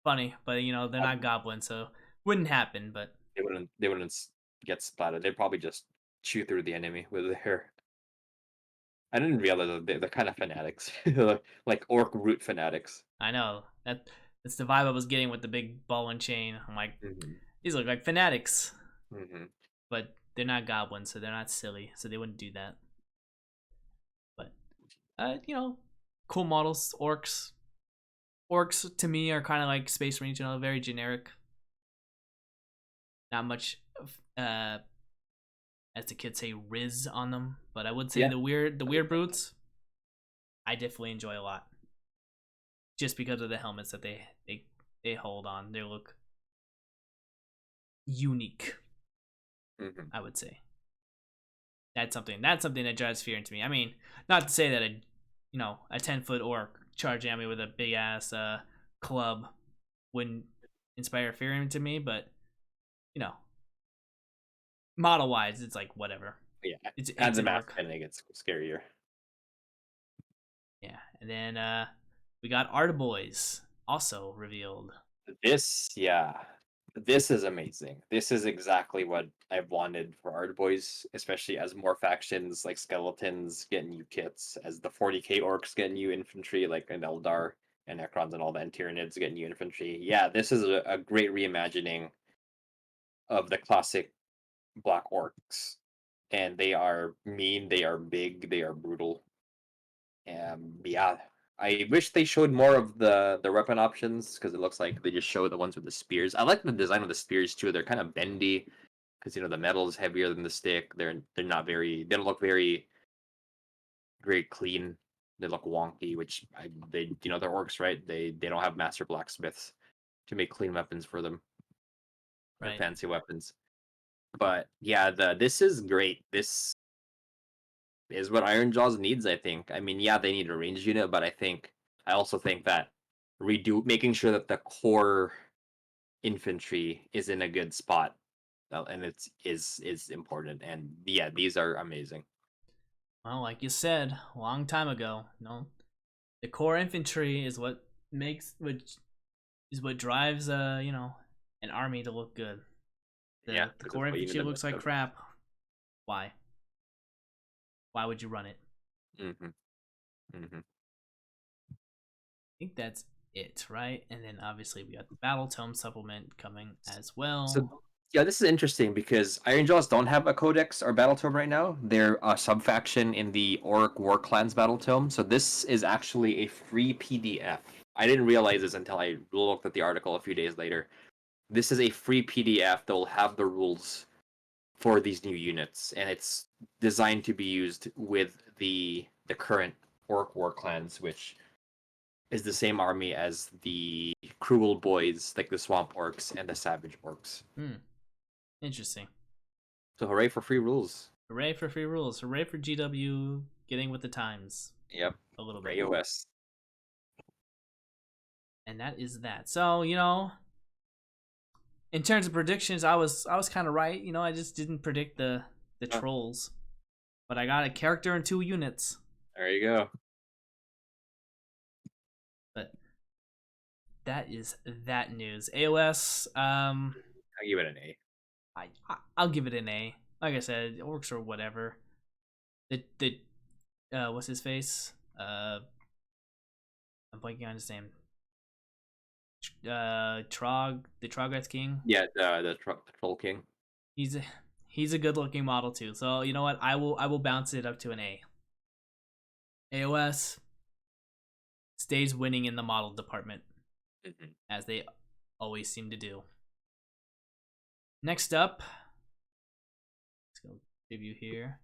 funny, but you know they're not goblins, so wouldn't happen. But They wouldn't get splattered. They'd probably just chew through the enemy with their. I didn't realize that they're kind of fanatics, like orc root fanatics. I know that's the vibe I was getting with the big ball and chain. I'm like, Hmm. these look like fanatics, Hmm. but they're not goblins, so they're not silly, so they wouldn't do that. But you know, cool models. Orcs to me are kind of like Space Marine, you know, very generic. Not much, uh, as the kids say, riz on them. But I would say Yeah. the weird brutes, I definitely enjoy a lot, just because of the helmets that they hold on. They look unique, Hmm. I would say. That's something that drives fear into me. I mean, not to say that a 10-foot orc charging at me with a big ass club wouldn't inspire fear into me, but you know, model wise, it's like whatever. Yeah, It's adds a an mask orc. and it gets scarier. Yeah, and then we got Artaboys also revealed. This, yeah, This is amazing. This is exactly what I've wanted for Ard Boys, especially as more factions like skeletons get new kits, as the 40k orcs get new infantry, like an Eldar and Necrons and all the Tyranids get new infantry. Yeah, this is a great reimagining of the classic black orcs. And they are mean, they are big, they are brutal. Yeah, I wish they showed more of the weapon options because it looks like they just show the ones with the spears. I like the design of the spears too. They're kind of bendy because the metal is heavier than the stick. They're not very. They don't look very clean. They look wonky, which they they're orcs, right? They don't have master blacksmiths to make clean weapons for them or Right. fancy weapons. But yeah, this is great. This is what Iron Jaws needs, I think. I mean, yeah, they need a ranged unit, but I also think that making sure that the core infantry is in a good spot, and is important. And yeah, these are amazing. Well, like you said a long time ago, the core infantry is what makes which is what drives an army to look good. Yeah, The because it's core what you need infantry the looks most like of. crap. Why? Why would you run it? Hmm. Hmm. I think that's it, right? And then obviously we got the Battle Tome supplement coming as So well. yeah, this is interesting because Iron Jaws don't have a codex or battle tome right now. They're a subfaction in the Orc War Clans battle tome. So this is actually a free PDF. I didn't realize this until I looked at the article a few days later. This is a free PDF that will have the rules for these new units, and it's designed to be used with the current Orc War Clans, which is the same army as the Cruel Boys, like the Swamp Orcs and the Savage Orcs. Hmm, interesting. So hooray for free rules. Hooray for free rules. Hooray for GW getting with the times Yep. a little For bit. AoS. And that is that. So, in terms of predictions, I was kind of right. I just didn't predict the Oh, trolls. But I got a character and 2 units. there you go. But that is that news. AOS, I give it an A. I'll give it an A. Like I said, it works or whatever. The what's his face? I'm blanking on his name. The Troggoth King. Yeah, the Troll King. He's a, he's a good looking model too. So you know what? I will bounce it up to an A. AOS stays winning in the model department Hmm. as they always seem to do. Next up, let's go preview here.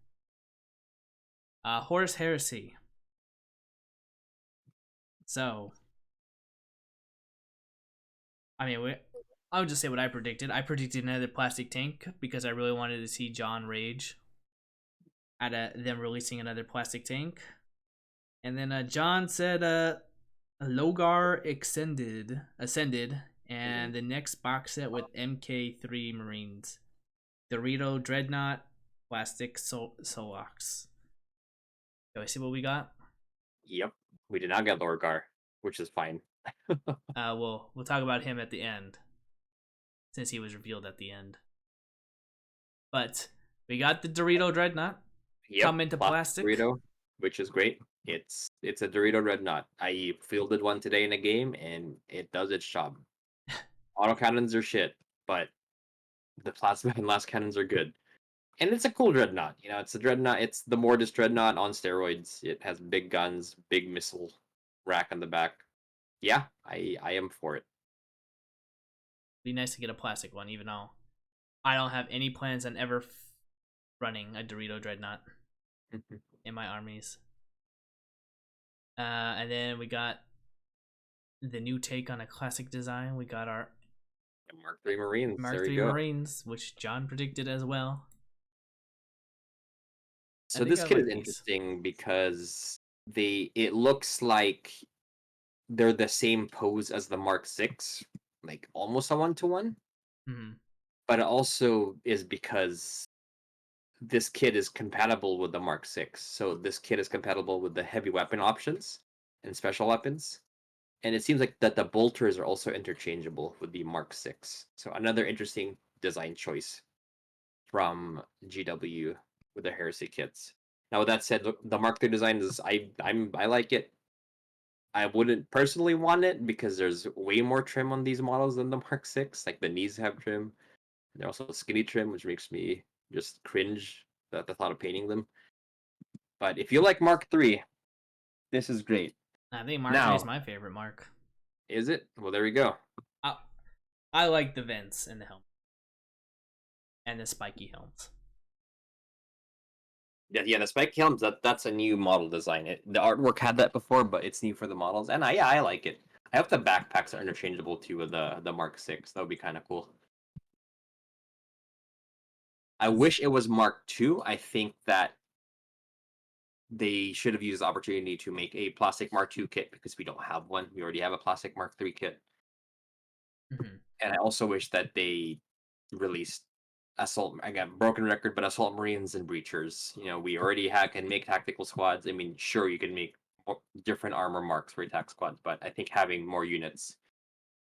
Horus Heresy. So, I mean, I would just say what I predicted. I predicted another plastic tank because I really wanted to see John rage at them releasing another plastic tank. And then John said Logar ascended, Hmm. and the next box set with MK3 Marines, Dorito Dreadnought, plastic Solox. Do I see what we got? Yep. We did not get Lorgar, which is fine. We'll talk about him at the end since he was revealed at the end. But we got the Dorito Dreadnought Yep. come into Plastic plastic. Dorito, which is great. It's a Dorito Dreadnought. I fielded one today in a game, and it does its job. Autocannons are shit, but the plasma and last cannons are good. And it's a cool dreadnought. It's a dreadnought. It's the Mortis dreadnought on steroids. It has big guns, big missile rack on the back. Yeah, I am for it. Be nice to get a plastic one, even though I don't have any plans on ever running a Dorito Dreadnought in my armies. And then we got the new take on a classic design. We got our Mark III Marines. Mark There you III go. Marines, which John predicted as well. I So think this I kit is like these. interesting because it looks like they're the same pose as the Mark VI, like almost a 1-to-1. Mm-hmm. But it also is because this kit is compatible with the Mark VI. So this kit is compatible with the heavy weapon options and special weapons. And it seems like that the bolters are also interchangeable with the Mark 6. So another interesting design choice from GW with the Heresy kits. Now with that said, look, the Mark 3 design is I like it. I wouldn't personally want it because there's way more trim on these models than the Mark 6. Like the knees have trim. They're also skinny trim, which makes me just cringe at the thought of painting them. But if you like Mark 3, this is great. I think Mark 3 is Now, my favorite Mark. is it? Well, there we go. I, I like the vents in the helmet and the spiky helms. Yeah, the spike helms. That's a new model design. The artwork had that before, but it's new for the models, and I like it. I hope the backpacks are interchangeable too with the Mark 6. That would be kind of cool. I wish it was Mark 2. I think that they should have used the opportunity to make a plastic Mark 2 kit because we don't have one. We already have a plastic Mark 3 kit. Mm-hmm. And I also wish that they released assault, again, broken record, but assault marines and breachers. We already can make tactical squads. I mean, sure, you can make different armor marks for attack squads, but I think having more units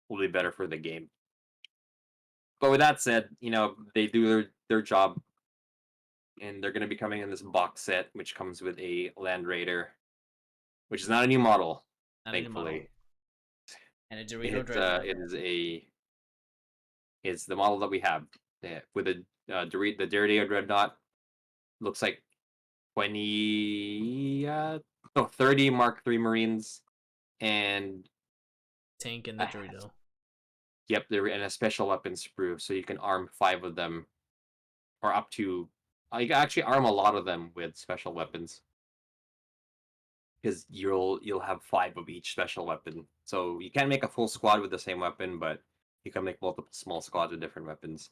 will be better for the game. But with that said, they do their job, and they're going to be coming in this box set, which comes with a Land Raider, which is not a new model, Not a new model. thankfully. And a Dorito Dreadnought. It's the model that we have with the Dorito Dreadnought. Looks like 30 Mark 3 Marines, and Tank and the Dorito. Yep, they're in a special weapon sprue, so you can arm 5 of them, or up to. You can actually arm a lot of them with special weapons, because you'll have 5 of each special weapon. So you can't make a full squad with the same weapon, but you can make multiple small squads with different weapons.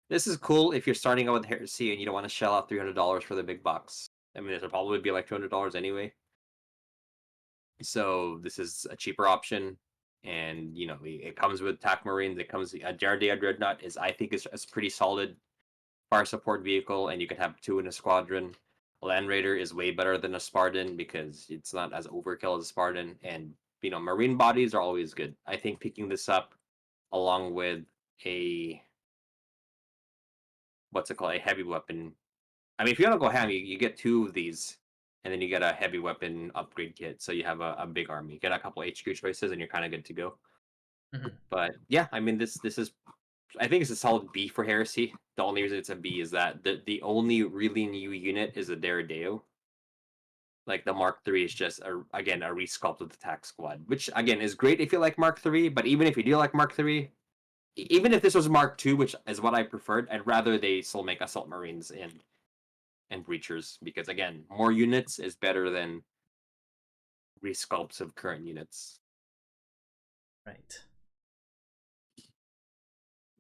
This is cool if you're starting out with Heresy and you don't want to shell out $300 for the big box. I mean, it'll probably be like $200 anyway. So this is a cheaper option, and it comes with TAC Marines. It comes a Daredevil Dreadnought I think is a pretty solid fire support vehicle, and you can have 2 in a squadron. Land Raider is way better than a Spartan because it's not as overkill as a Spartan, and Marine bodies are always good. I think picking this up along with a what's it called, a heavy weapon. I mean, if you want to go ham, you get 2 of these, and then you get a heavy weapon upgrade kit, so you have a big army. You get a couple HQ choices, and you're kind of good to go. Mm-hmm. But yeah, I mean, this is, I think it's a solid B for Heresy. The only reason it's a B is that the only really new unit is a Daredeo. Like the Mark III is just again a resculpted attack squad, which again is great if you like Mark III. But even if you do like Mark III, even if this was Mark II, which is what I preferred, I'd rather they still make assault marines and breachers, because again, more units is better than resculpts of current units. Right.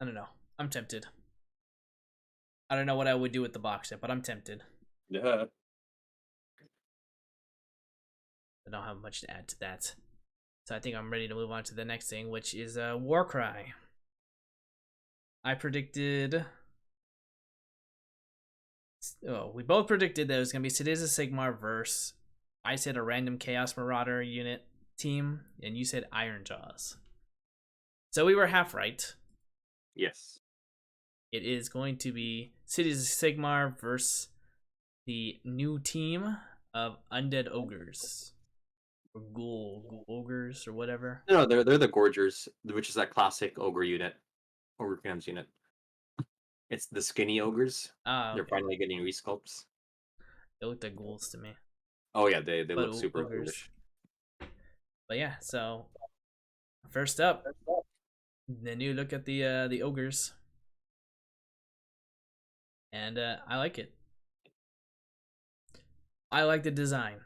I don't know. I'm tempted. I don't know what I would do with the box set, but I'm tempted. Yeah. I don't have much to add to that. So I think I'm ready to move on to the next thing, which is Warcry. I predicted... we both predicted that it was going to be Citizen Sigmar verse. I said a random Chaos Marauder unit team, and you said Iron Jawz. So we were half right. Yes. It is going to be Citizen Sigmar versus the new team of Undead Ogres. Or Ghoul Ogres, or whatever. No, they're the Gorgers, which is that classic ogre unit. Ogre Gams unit. It's the skinny ogres. Ah, okay. They're finally getting resculpts. They look like ghouls to me. Oh yeah, they look super ogres. ghoulish. But yeah, so first up, the new look at the ogres, and I like it. I like the design.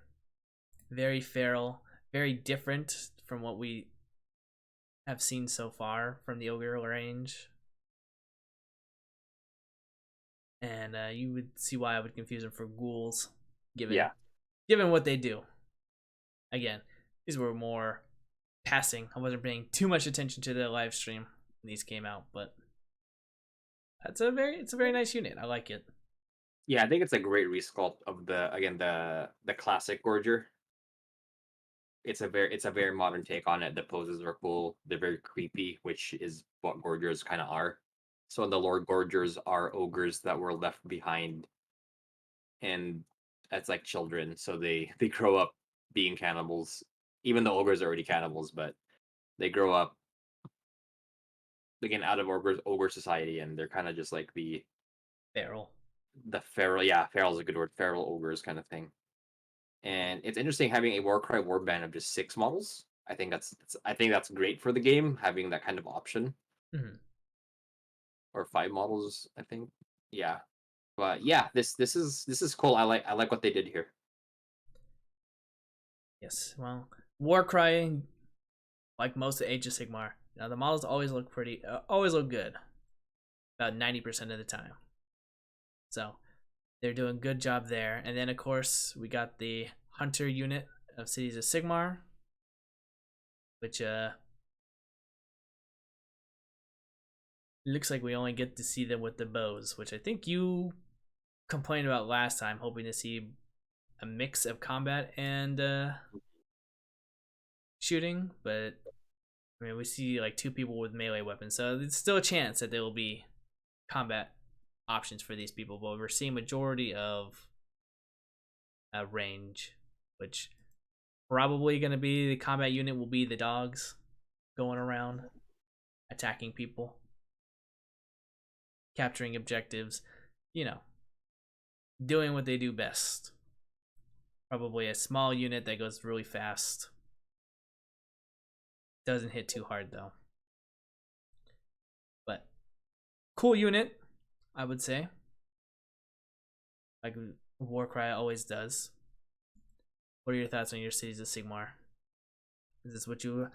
Very feral, very different from what we have seen so far from the ogre range. And you would see why I would confuse them for ghouls, given what they do. Again, these were more passing. I wasn't paying too much attention to the live stream when these came out, but it's a very nice unit. I like it. Yeah, I think it's a great resculpt of the classic Gorger. it's a very modern take on it. The poses are cool. They're very creepy, which is what Gorgers kind of are. So the Lord Gorgers are ogres that were left behind, and as like children, so they grow up being cannibals. Even though ogres are already cannibals, but they grow up again out of ogre society, and they're kind of just like Feral. the feral. Yeah, feral is a good word. Feral ogres kind of thing. And it's interesting having a Warcry warband of just 6 models. I think that's great for the game having that kind of option, Mhm. or 5 models. I think, yeah. But yeah, this is cool. I like what they did here. Yes. Well, Warcry, like most of Age of Sigmar, the models always look always look good. About 90% of the time. So they're doing a good job there. And then of course we got the Hunter unit of Cities of Sigmar, which looks like we only get to see them with the bows, which I think you complained about last time, hoping to see a mix of combat and shooting, but I mean we see like 2 people with melee weapons, so there's still a chance that there will be combat options for these people, but we're seeing majority of range, which probably going to be the combat unit will be the dogs going around attacking people, capturing objectives, you know, doing what they do best. Probably a small unit that goes really fast. Doesn't hit too hard though. But cool unit, I would say. Like Warcry always does. What are your thoughts on your Cities of Sigmar? Is this what you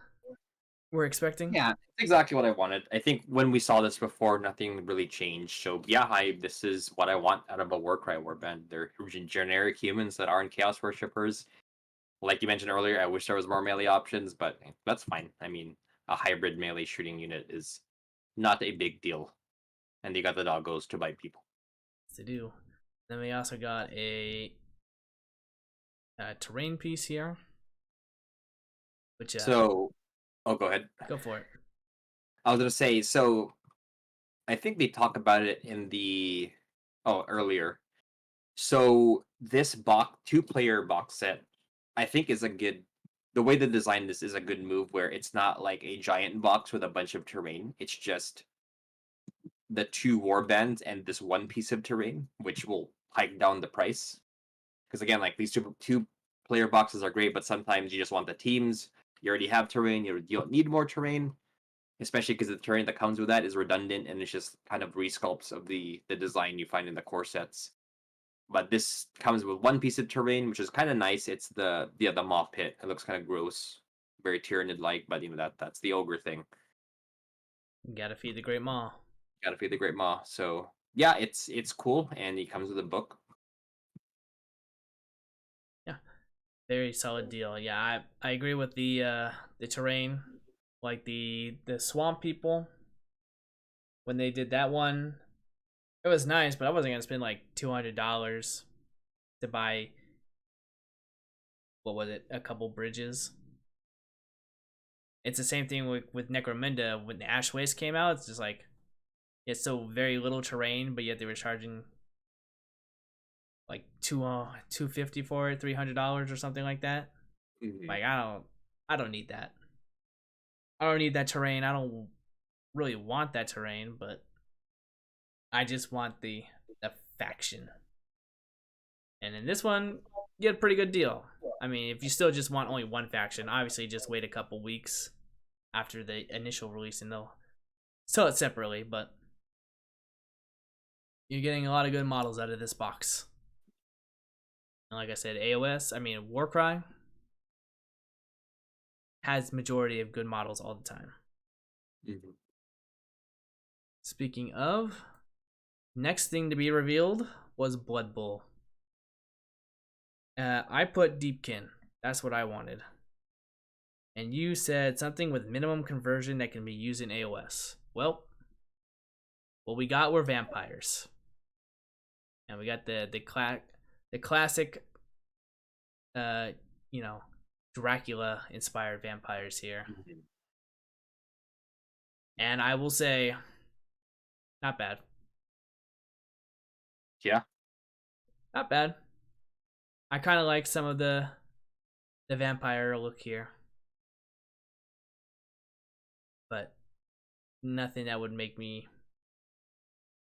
were expecting? Yeah, it's exactly what I wanted. I think when we saw this before, nothing really changed. So yeah, this is what I want out of a Warcry warband. They're generic humans that aren't Chaos worshippers. Like you mentioned earlier, I wish there was more melee options, but that's fine. I mean, a hybrid melee shooting unit is not a big deal. And they got the doggos to bite people. Yes, they do. Then we also got a terrain piece here, which So, oh, go ahead. go for it. I was gonna say, so I think they talked about it in the earlier. So this 2-player box set, I think is a good. The way they designed this is a good move where it's not like a giant box with a bunch of terrain. It's just the 2 warbands and this one piece of terrain, which will hike down the price. Because again, like these two-player boxes are great, but sometimes you just want the teams. You already have terrain. You don't need more terrain, especially because the terrain that comes with that is redundant and it's just kind of resculpts of the design you find in the core sets. But this comes with one piece of terrain, which is kind of nice. It's the maw pit. It looks kind of gross, very Tyranid like, but that's the ogre thing. You gotta feed the Great Maw. Got to feed the great maw. So yeah, it's cool, and it comes with a book. Yeah, very solid deal. Yeah, I agree with the terrain, like the swamp people. When they did that one, it was nice, but I wasn't gonna spend like $200 to buy, what was it, a couple bridges. It's the same thing with Necromunda when the Ash Waste came out. It's just like it's so very little terrain, but yet they were charging like 250 for it, $300 or something like that. Mm-hmm. Like I don't need that. I don't need that terrain. I don't really want that terrain, but I just want the faction. And in this one, you get a pretty good deal. I mean, if you still just want only one faction, obviously just wait a couple weeks after the initial release and they'll sell it separately, but you're getting a lot of good models out of this box. And like I said, AoS, I mean Warcry has majority of good models all the time. Mm-hmm. Speaking of, next thing to be revealed was Blood Bowl. I put Deepkin. That's what I wanted. And you said something with minimum conversion that can be used in AoS. Well, what we got were vampires. And we got the classic Dracula inspired vampires here. Mhm. And I will say, not bad. Yeah. Not bad. I kind of like some of the vampire look here, but nothing that would make me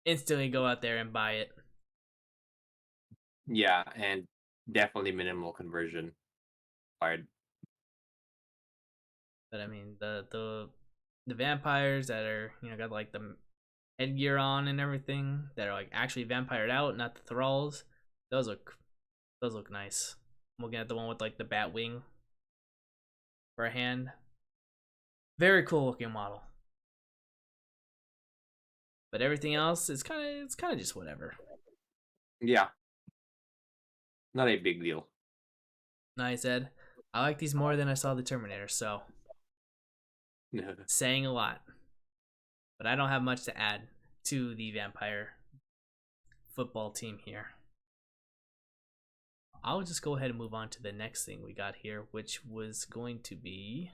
instantly go out there and buy it. Yeah, and definitely minimal conversion required. But I mean, the vampires that are got like the headgear on and everything that are like actually vampired out, not the thralls. Those look nice. I'm looking at the one with like the bat wing for a hand. Very cool looking model. But everything else is kind of just whatever. Yeah, not a big deal. I said I like these more than I saw the Terminator, so saying a lot. But I don't have much to add to the vampire football team here. I'll just go ahead and move on to the next thing we got here, which was going to be,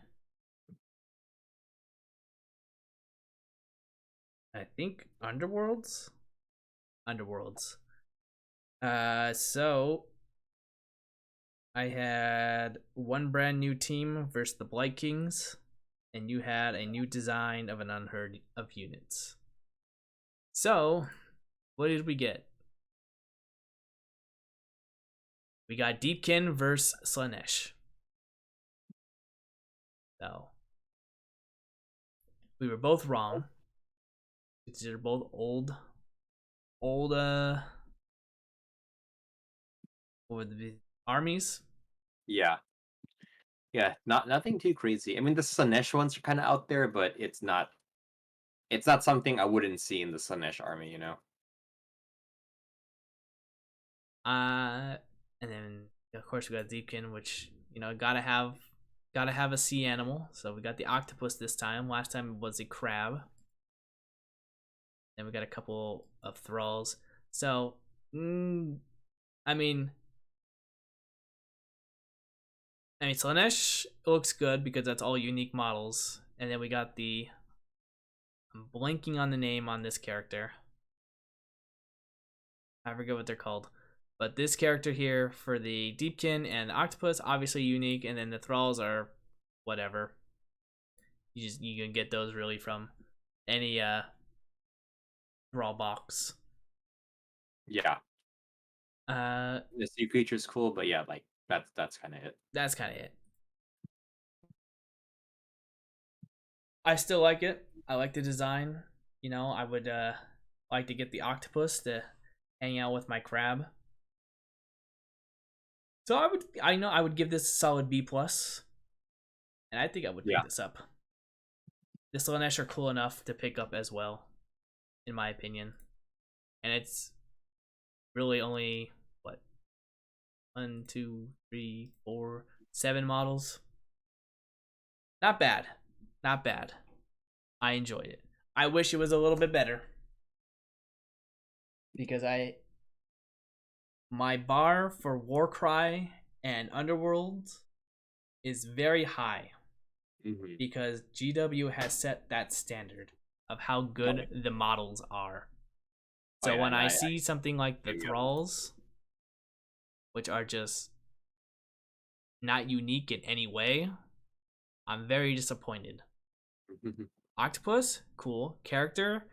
I think, Underworlds. Underworlds. So I had one brand new team versus the Blight Kings, and you had a new design of an unheard of units. So, what did we get? We got Deepkin versus Slanesh. So, we were both wrong. These are both old, what were the armies? Yeah. Yeah, nothing too crazy. I mean, the Slanesh ones are kind of out there, but it's not something I wouldn't see in the Slanesh army, you know. And then of course we got Deepkin, which gotta have a sea animal. So we got the octopus this time. Last time it was a crab. Then we got a couple of thralls. So, I mean, Slanesh looks good because that's all unique models. And then we got I'm blanking on the name on this character. I forget what they're called. But this character here for the Deepkin and the Octopus, obviously unique, and then the Thralls are whatever. You can get those really from any Thrall box. Yeah, Uh the sea creature's cool, but yeah, like that's kind of it. that's kinda it. I still like it. I like the design. I would like to get the octopus to hang out with my crab. So I would give this a solid B plus, and I think I would pick Yeah. this up. The Slanesh are cool enough to pick up as well, in my opinion, and it's really only what 1, 2, 3, 4, 7 models. Not bad, not bad. I enjoyed it. I wish it was a little bit better because my bar for Warcry and Underworlds is very high Hmm. because GW has set that standard of how good the models are. Oh So yeah, when no, I I see something like the agree on Thralls, which are just not unique in any way, I'm very disappointed. that. Octopus, cool. Character,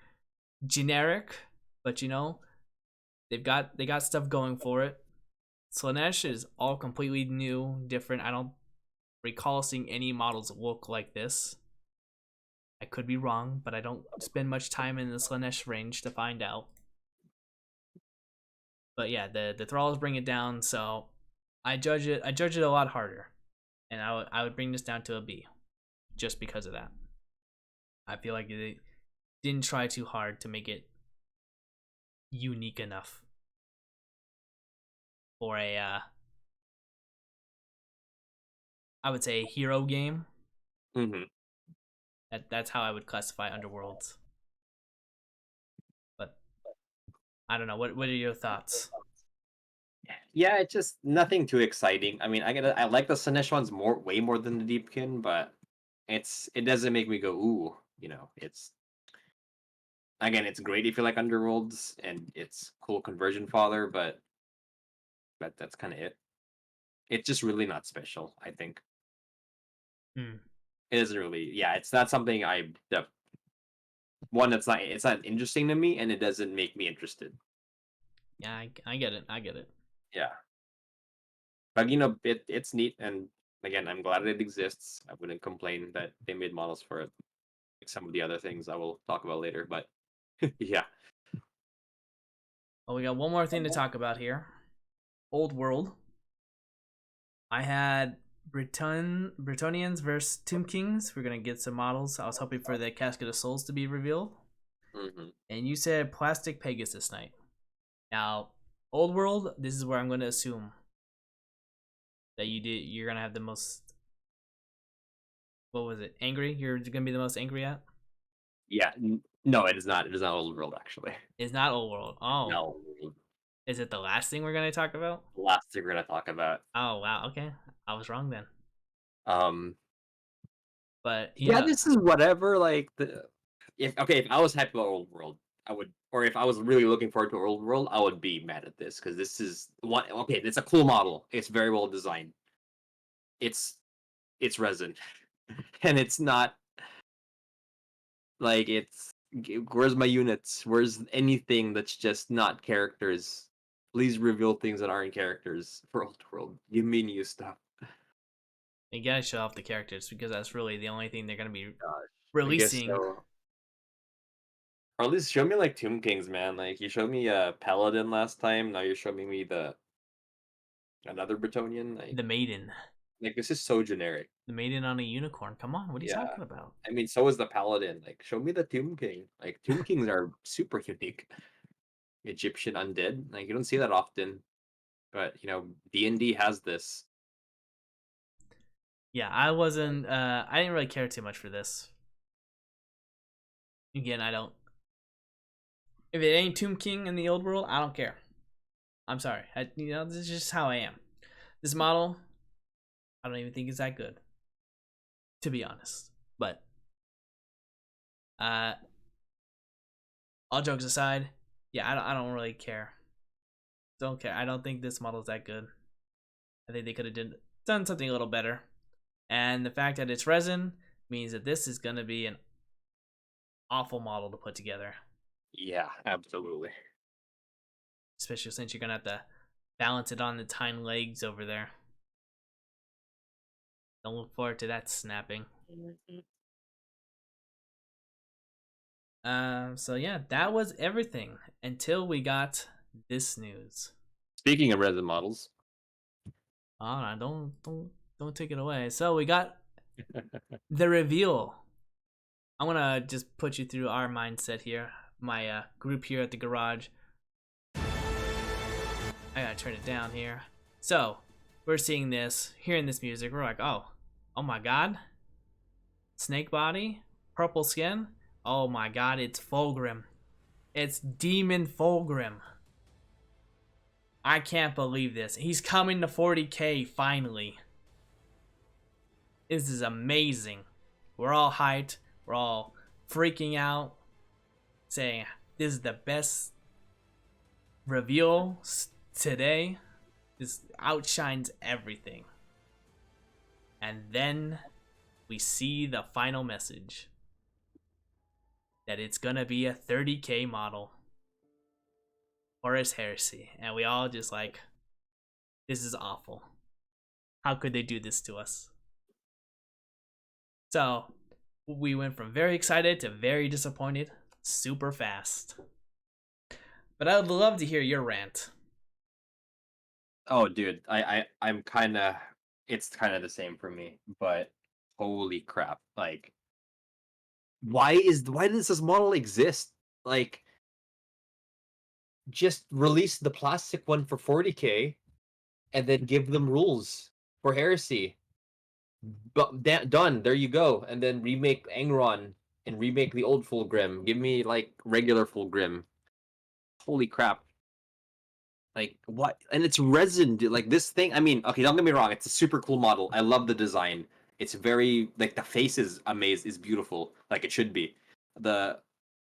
generic, but they got stuff going for it. Slanesh is all completely new, different. I don't recall seeing any models look like this. I could be wrong, but I don't spend much time in the Slanesh range to find out. But yeah, the thralls bring it down, so I judge it a lot harder. And I would bring this down to a B just because of that. I feel like they didn't try too hard to make it unique enough for a I would say hero game. Hmm. That's how I would classify Underworlds. But I don't know. What are your thoughts? Yeah, it's just nothing too exciting. I mean, I like the Sinesh ones way more than the Deepkin, but it doesn't make me go ooh. It's again, it's great if you like Underworlds and it's cool conversion fodder, but that's kind of it. It's just really not special. I think Hmm. it isn't really. Yeah, it's not something the one that's not. It's not interesting to me, and it doesn't make me interested. Yeah, I get it. I get it. Yeah, but it's neat, and again, I'm glad it exists. I wouldn't complain that they made models for it. Like some of the other things I will talk about later, but yeah. Well, we got one more thing to talk about here. Old World. I had Bretonians versus Tomb Kings. We're gonna get some models. I was hoping for the Casket of Souls to be revealed. And you said Plastic Pegasus Knight. Now, Old World, this is where I'm gonna assume that you're gonna have the most, what was it, angry? You're gonna be the most angry at? Yeah, no, it is not. It is not Old World actually. It's not Old World. Oh. No, Is it the last thing we're gonna talk about? the last thing we're gonna talk about. Oh wow, okay. I was wrong then. Um, But yeah, yeah, this is whatever. Like if I was happy about Old World, I would, or if I was really looking forward to Old World, I would be mad at this because this is one. Okay, it's a cool model. It's very well designed. It's it's resin, and it's not like where's my units? Where's anything that's just not characters? Please reveal things that aren't characters for Old World. Give me new stuff. you gotta show off the characters because that's really the only thing they're gonna be Gosh, I guess releasing. so. Or at least show me like Tomb Kings, man. Like you showed me Paladin last time. Now you're showing me the another Bretonian. The Maiden. Like this is so generic. The Maiden on a unicorn. Come on, what are you Yeah. talking about? I mean, so is the Paladin. Like, show me the Tomb King. Like, Tomb Kings are super unique. Egyptian undead. Like, you don't see that often. But D&D has this. Yeah, I didn't really care too much for this. Again, I don't, if it ain't Tomb King in the old world, I don't care. I'm sorry. This is just how I am. This model, I don't even think it's that good, to be honest. But uh all jokes aside, yeah, I don't really care. Don't care. I don't think this model is that good. I think they could have done something a little better. And the fact that it's resin means that this is gonna be an awful model to put together. Yeah, absolutely. Especially since you're gonna have to balance it on the tiny legs over there. Don't look forward to that snapping. So yeah, that was everything until we got this news. Speaking of resin models. Oh, don't take it away. So we got the reveal. I'm gonna just put you through our mindset here. My group here at the garage. I gotta turn it down here. So we're seeing this, hearing this music. We're like, oh my god, snake body, purple skin. Oh my god, it's Fulgrim. It's Demon Fulgrim. I can't believe this. He's coming to 40K finally. This is amazing. We're all hyped. We're all freaking out, saying this is the best reveal today. This outshines everything. And then we see the final message that it's gonna be a 30K model. Horus Heresy. And we all just like, this is awful. How could they do this to us? So we went from very excited to very disappointed super fast. But I would love to hear your rant. Oh, dude, I'm kind of. It's kind of the same for me, but holy crap! Like, why does this model exist? Like, just release the plastic one for 40K, and then give them rules for Heresy. But done. There you go. And then remake Angron and remake the old Fulgrim. Give me like regular Fulgrim. Holy crap! Like what? And it's resin, dude. Like this thing. I mean, okay, don't get me wrong. It's a super cool model. I love the design. It's very like the face is amazing, is beautiful, like it should be. The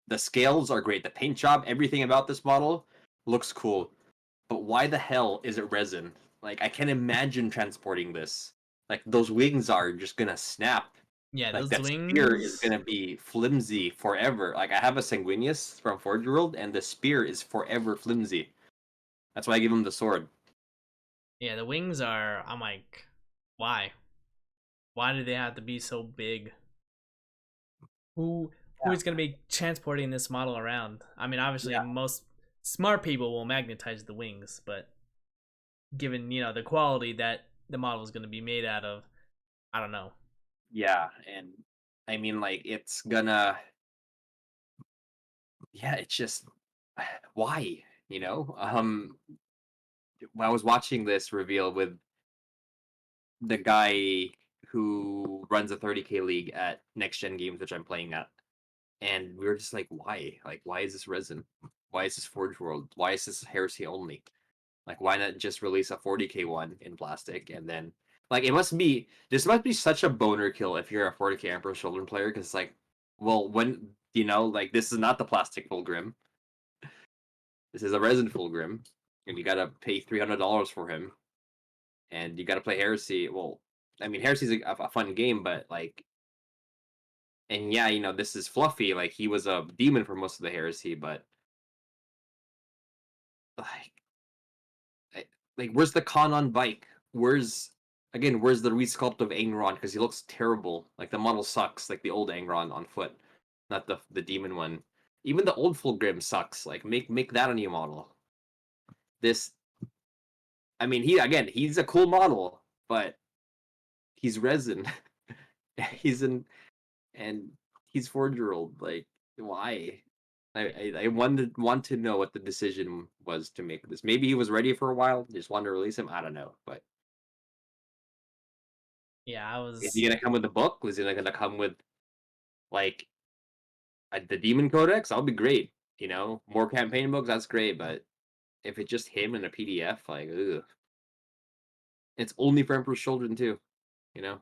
the scales are great. The paint job, everything about this model looks cool. But why the hell is it resin? Like I can't imagine transporting this. Like those wings are just gonna snap. Yeah, Like those that spear is wings. gonna be flimsy forever. Like I have a Sanguinius from Forge World, and the spear is forever flimsy. That's why I give him the sword. Yeah, the wings are. I'm like, why? Why do they have to be so big? Who is going to be transporting this model around? I mean, obviously, Yeah, most smart people will magnetize the wings, but given the quality that the model is going to be made out of, I don't know. yeah, and I mean, like it's gonna, yeah, it's just why, you know? When I was watching this reveal with the guy who runs a 30K league at Next Gen Games, which I'm playing at, and we were just like, why? Like, why is this resin? Why is this Forge World? Why is this Heresy only? Like, why not just release a 40K one in plastic and then, like, this must be such a boner kill if you're a 40K Emperor Children player, because, like, well, when, like, this is not the plastic Fulgrim. This is a resin Fulgrim, and you gotta pay $300 for him, and you gotta play Heresy. Well, I mean, Heresy's a fun game, but, like, and yeah, this is fluffy. Like, he was a demon for most of the Heresy, but, like, where's the Khan on bike? Where's the resculpt of Angron? Because he looks terrible. Like the model sucks. Like the old Angron on foot, not the demon one. Even the old Fulgrim sucks. Like make that a new model. This, I mean, he's a cool model, but he's resin. he's in and he's 4 year old. Like why? I want to know what the decision was to make this. Maybe he was ready for a while, just wanted to release him. I don't know, but Yeah, I is was. he gonna come with the book? Was he gonna come with like the Demon Codex? That'll be great. More campaign books. That's great. But if it's just him in a PDF, like, ugh. It's only for Emperor's Children too. You know?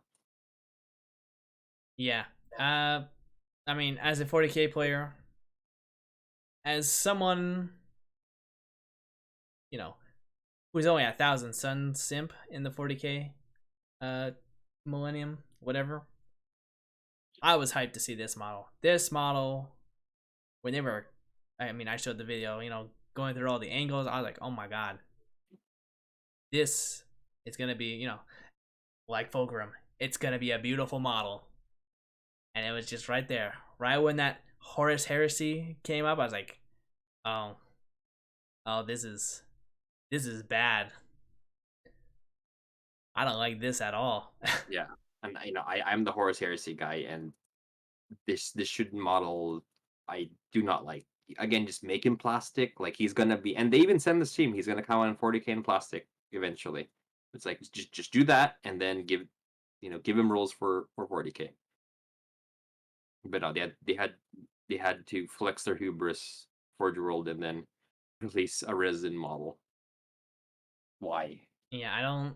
Yeah. Uh, I mean, as a 40K player, as someone you know who's only 1,000 Sun simp in the 40K uh Millennium, whatever. I was hyped to see this model. This model, whenever, I mean, I showed the video, going through all the angles, I was like, oh my god, this is gonna be, like Fulgrim. It's gonna be a beautiful model, and it was just right there, right when that Horus Heresy came up. I was like, oh, oh, this is bad. I don't like this at all. Yeah. And I'm the Horus Heresy guy, and this should model I do not like. Again, just make him plastic. Like he's gonna be, and they even send this team. He's gonna come out in 40K in plastic eventually. It's like just do that, and then give him rules for 40K. But no, they had to flex their hubris for the world and then release a resin model. Why? Yeah, I don't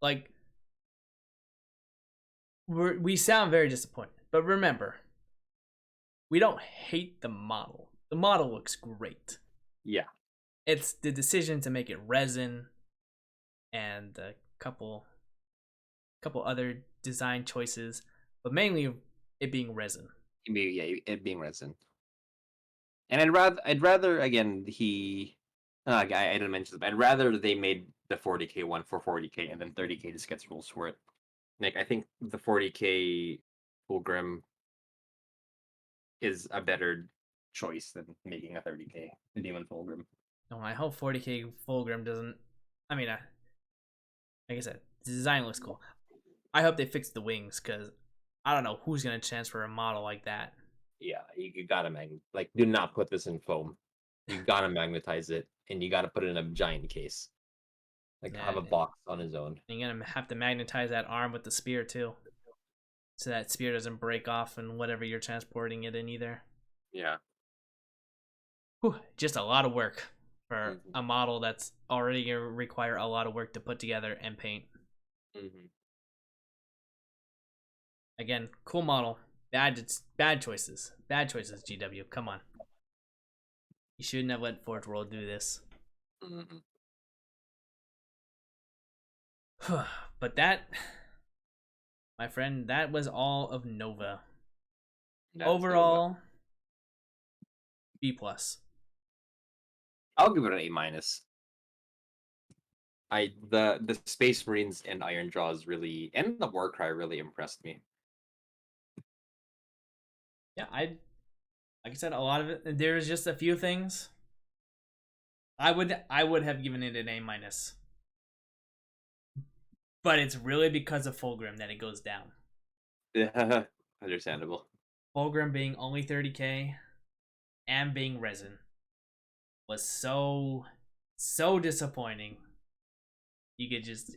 like. We sound very disappointed, but remember, we don't hate the model. The model looks great. Yeah, It's the decision to make it resin and a couple other design choices, but mainly it being resin. it being resin. And I'd rather again I didn't mention this, but I'd rather they made the 40K one for 40K and then 30K just gets rules for it. Like I think the 40K Fulgrim is a better choice than making a 30K Demon Fulgrim. No, I hope 40K Fulgrim doesn't. I mean, like I said, the design looks cool. I hope they fix the wings because I don't know who's gonna transfer a model like that. Yeah, you gotta do not put this in foam. You gotta magnetize it, and you gotta put it in a giant case. Like Yeah, have a box on his own. and you're gonna have to magnetize that arm with the spear too, so that spear doesn't break off and whatever you're transporting it in either. Yeah. Whew, just a lot of work. for Mm-hmm. a model that's already gonna require a lot of work to put together and paint. Mm-hmm. Again, cool model. Bad choices. Bad choices, GW. Come on. You shouldn't have let Forge World do this. Mm-hmm. But that, my friend, that was all of Nova. That's Nova. Overall, B+. I'll give it an A minus. The Space Marines and Iron Jaws really, and the Warcry really impressed me. Yeah, like I said, a lot of it. There's just a few things. I would have given it an A-, but it's really because of Fulgrim that it goes down. Understandable. Fulgrim being only 30k and being resin was so disappointing. You could just,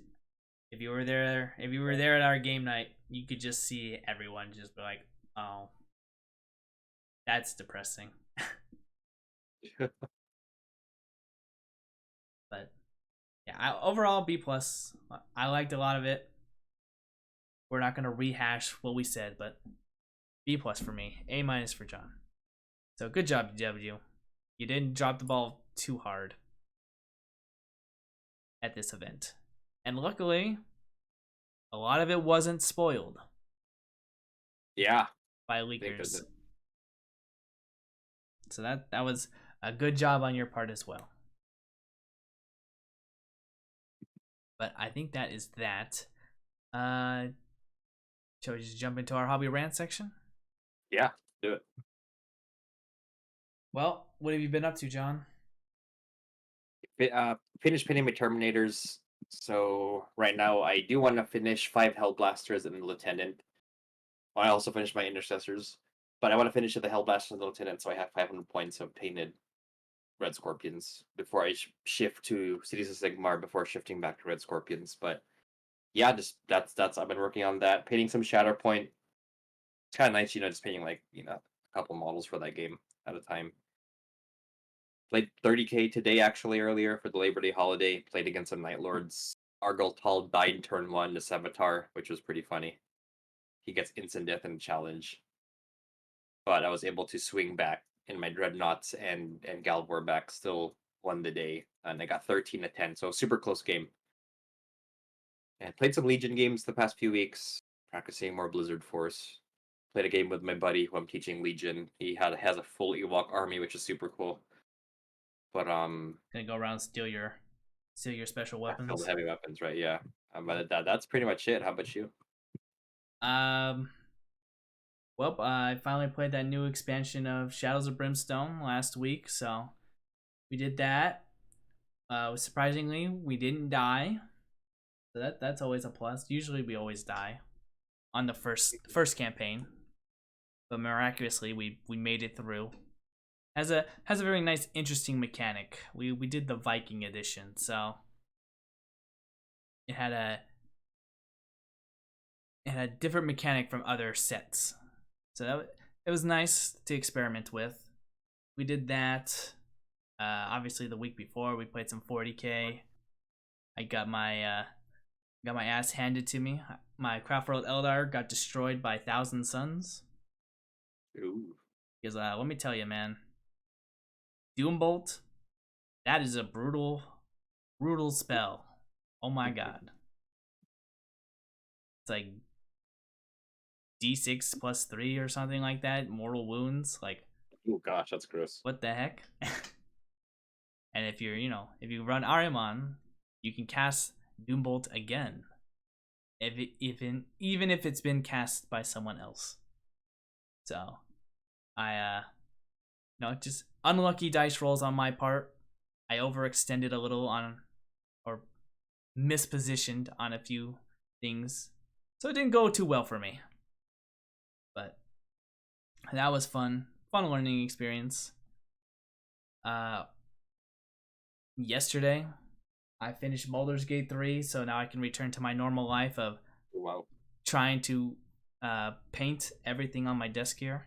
if you were there at our game night, you could just see everyone just be like, oh, that's depressing. But yeah, overall B+. I liked a lot of it. We're not gonna rehash what we said, but B+ for me, A- for John. So good job, DW. You didn't drop the ball too hard at this event, and luckily, a lot of it wasn't spoiled. Yeah, By leakers. So that was a good job on your part as well. But I think that is that. Shall we just jump into our hobby rant section? Yeah, do it. Well, what have you been up to, John? Finished painting my Terminators. So right now I do want to finish 5 Hellblasters and the Lieutenant. I also finished my Intercessors, but I want to finish the Hellblasters and the Lieutenant, so I have 500 points of painted Red Scorpions before I shift to Cities of Sigmar before shifting back to Red Scorpions. But yeah, just that's I've been working on that, painting some Shatterpoint. It's kind of nice, just painting like a couple models for that game at a time. Played 30k today actually earlier for the Labor Day holiday. Played against some Night Lords. Argyltal died turn 1 to Sevatar, which was pretty funny. He gets instant death in the challenge, but I was able to swing back in my Dreadnoughts and Galvor back, still won the day, and I got 13-10, so super close game. And played some Legion games the past few weeks, practicing more Blizzard Force. Played a game with my buddy who I'm teaching Legion. He has a full Ewok army, which is super cool. But Gonna go around steal your special I feel weapons. the heavy weapons, right? Yeah. But that's pretty much it. How about you? Um. Well, I finally played that new expansion of Shadows of Brimstone last week, so we did that. Surprisingly, we didn't die, so that's always a plus. Usually, we always die on the first campaign, but miraculously, we made it through. Has a very nice, interesting mechanic. We did the Viking edition, so it had a different mechanic from other sets. So it was nice to experiment with. We did that. Obviously, the week before we played some 40k. I got my ass handed to me. My Craftworld Eldar got destroyed by Thousand Suns. Ooh. Because let me tell you, man, Doombolt, that is a brutal spell. Oh my god. It's like D6 plus 3 or something like that. Mortal wounds. Like, Oh gosh, that's gross. what the heck? And if if you run Ariamon, you can cast Doombolt again. Even if it's been cast by someone else. So, I just unlucky dice rolls on my part. I overextended a little or mispositioned on a few things, so it didn't go too well for me. But that was fun learning experience. Yesterday I finished Baldur's Gate 3, so now I can return to my normal life of Wow. trying to paint everything on my desk here.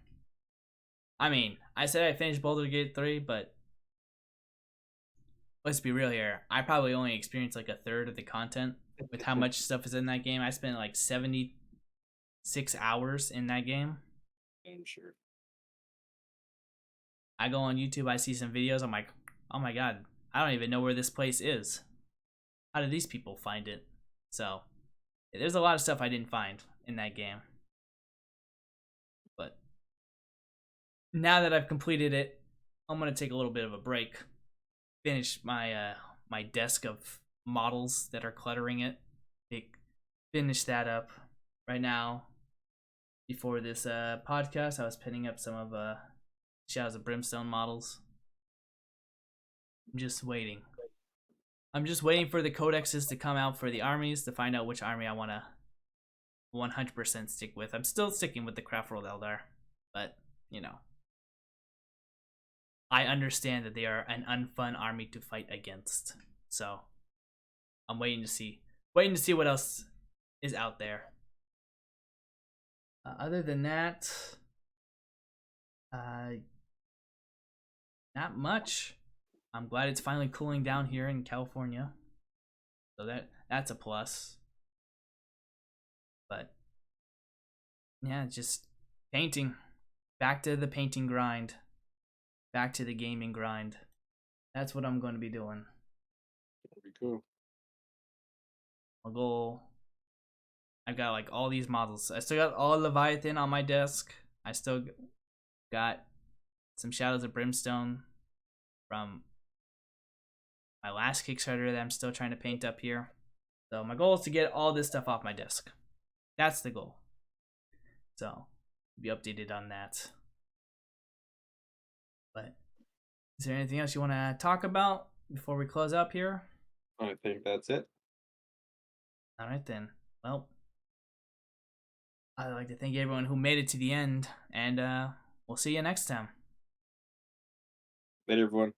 I mean, I said I finished Baldur's Gate 3, but let's be real here. I probably only experienced like a third of the content with how much stuff is in that game. I spent like 76 hours in that game. I'm sure. I go on YouTube, I see some videos, I'm like, oh my god, I don't even know where this place is. How did these people find it? So, there's a lot of stuff I didn't find in that game. But now that I've completed it, I'm gonna take a little bit of a break. Finish my my desk of models that are cluttering it. Finish that up. Right now, before this podcast, I was pinning up some of Shadows of Brimstone models. I'm just waiting. I'm just waiting for the codexes to come out for the armies to find out which army I want to 100% stick with. I'm still sticking with the Craft World Eldar, but, you know. I understand that they are an unfun army to fight against. So, I'm waiting to see what else is out there. Other than that, not much. I'm glad it's finally cooling down here in California. So that's a plus. But yeah, just painting. Back to the painting grind. Back to the gaming grind. That's what I'm going to be doing. That'd be cool. I'll go. I've got like all these models. I still got all Leviathan on my desk. I still got some Shadows of Brimstone from my last Kickstarter that I'm still trying to paint up here. So my goal is to get all this stuff off my desk. That's the goal. So be updated on that. But is there anything else you want to talk about before we close up here? I think that's it. All right then. Well, I'd like to thank everyone who made it to the end, and we'll see you next time. Later, everyone.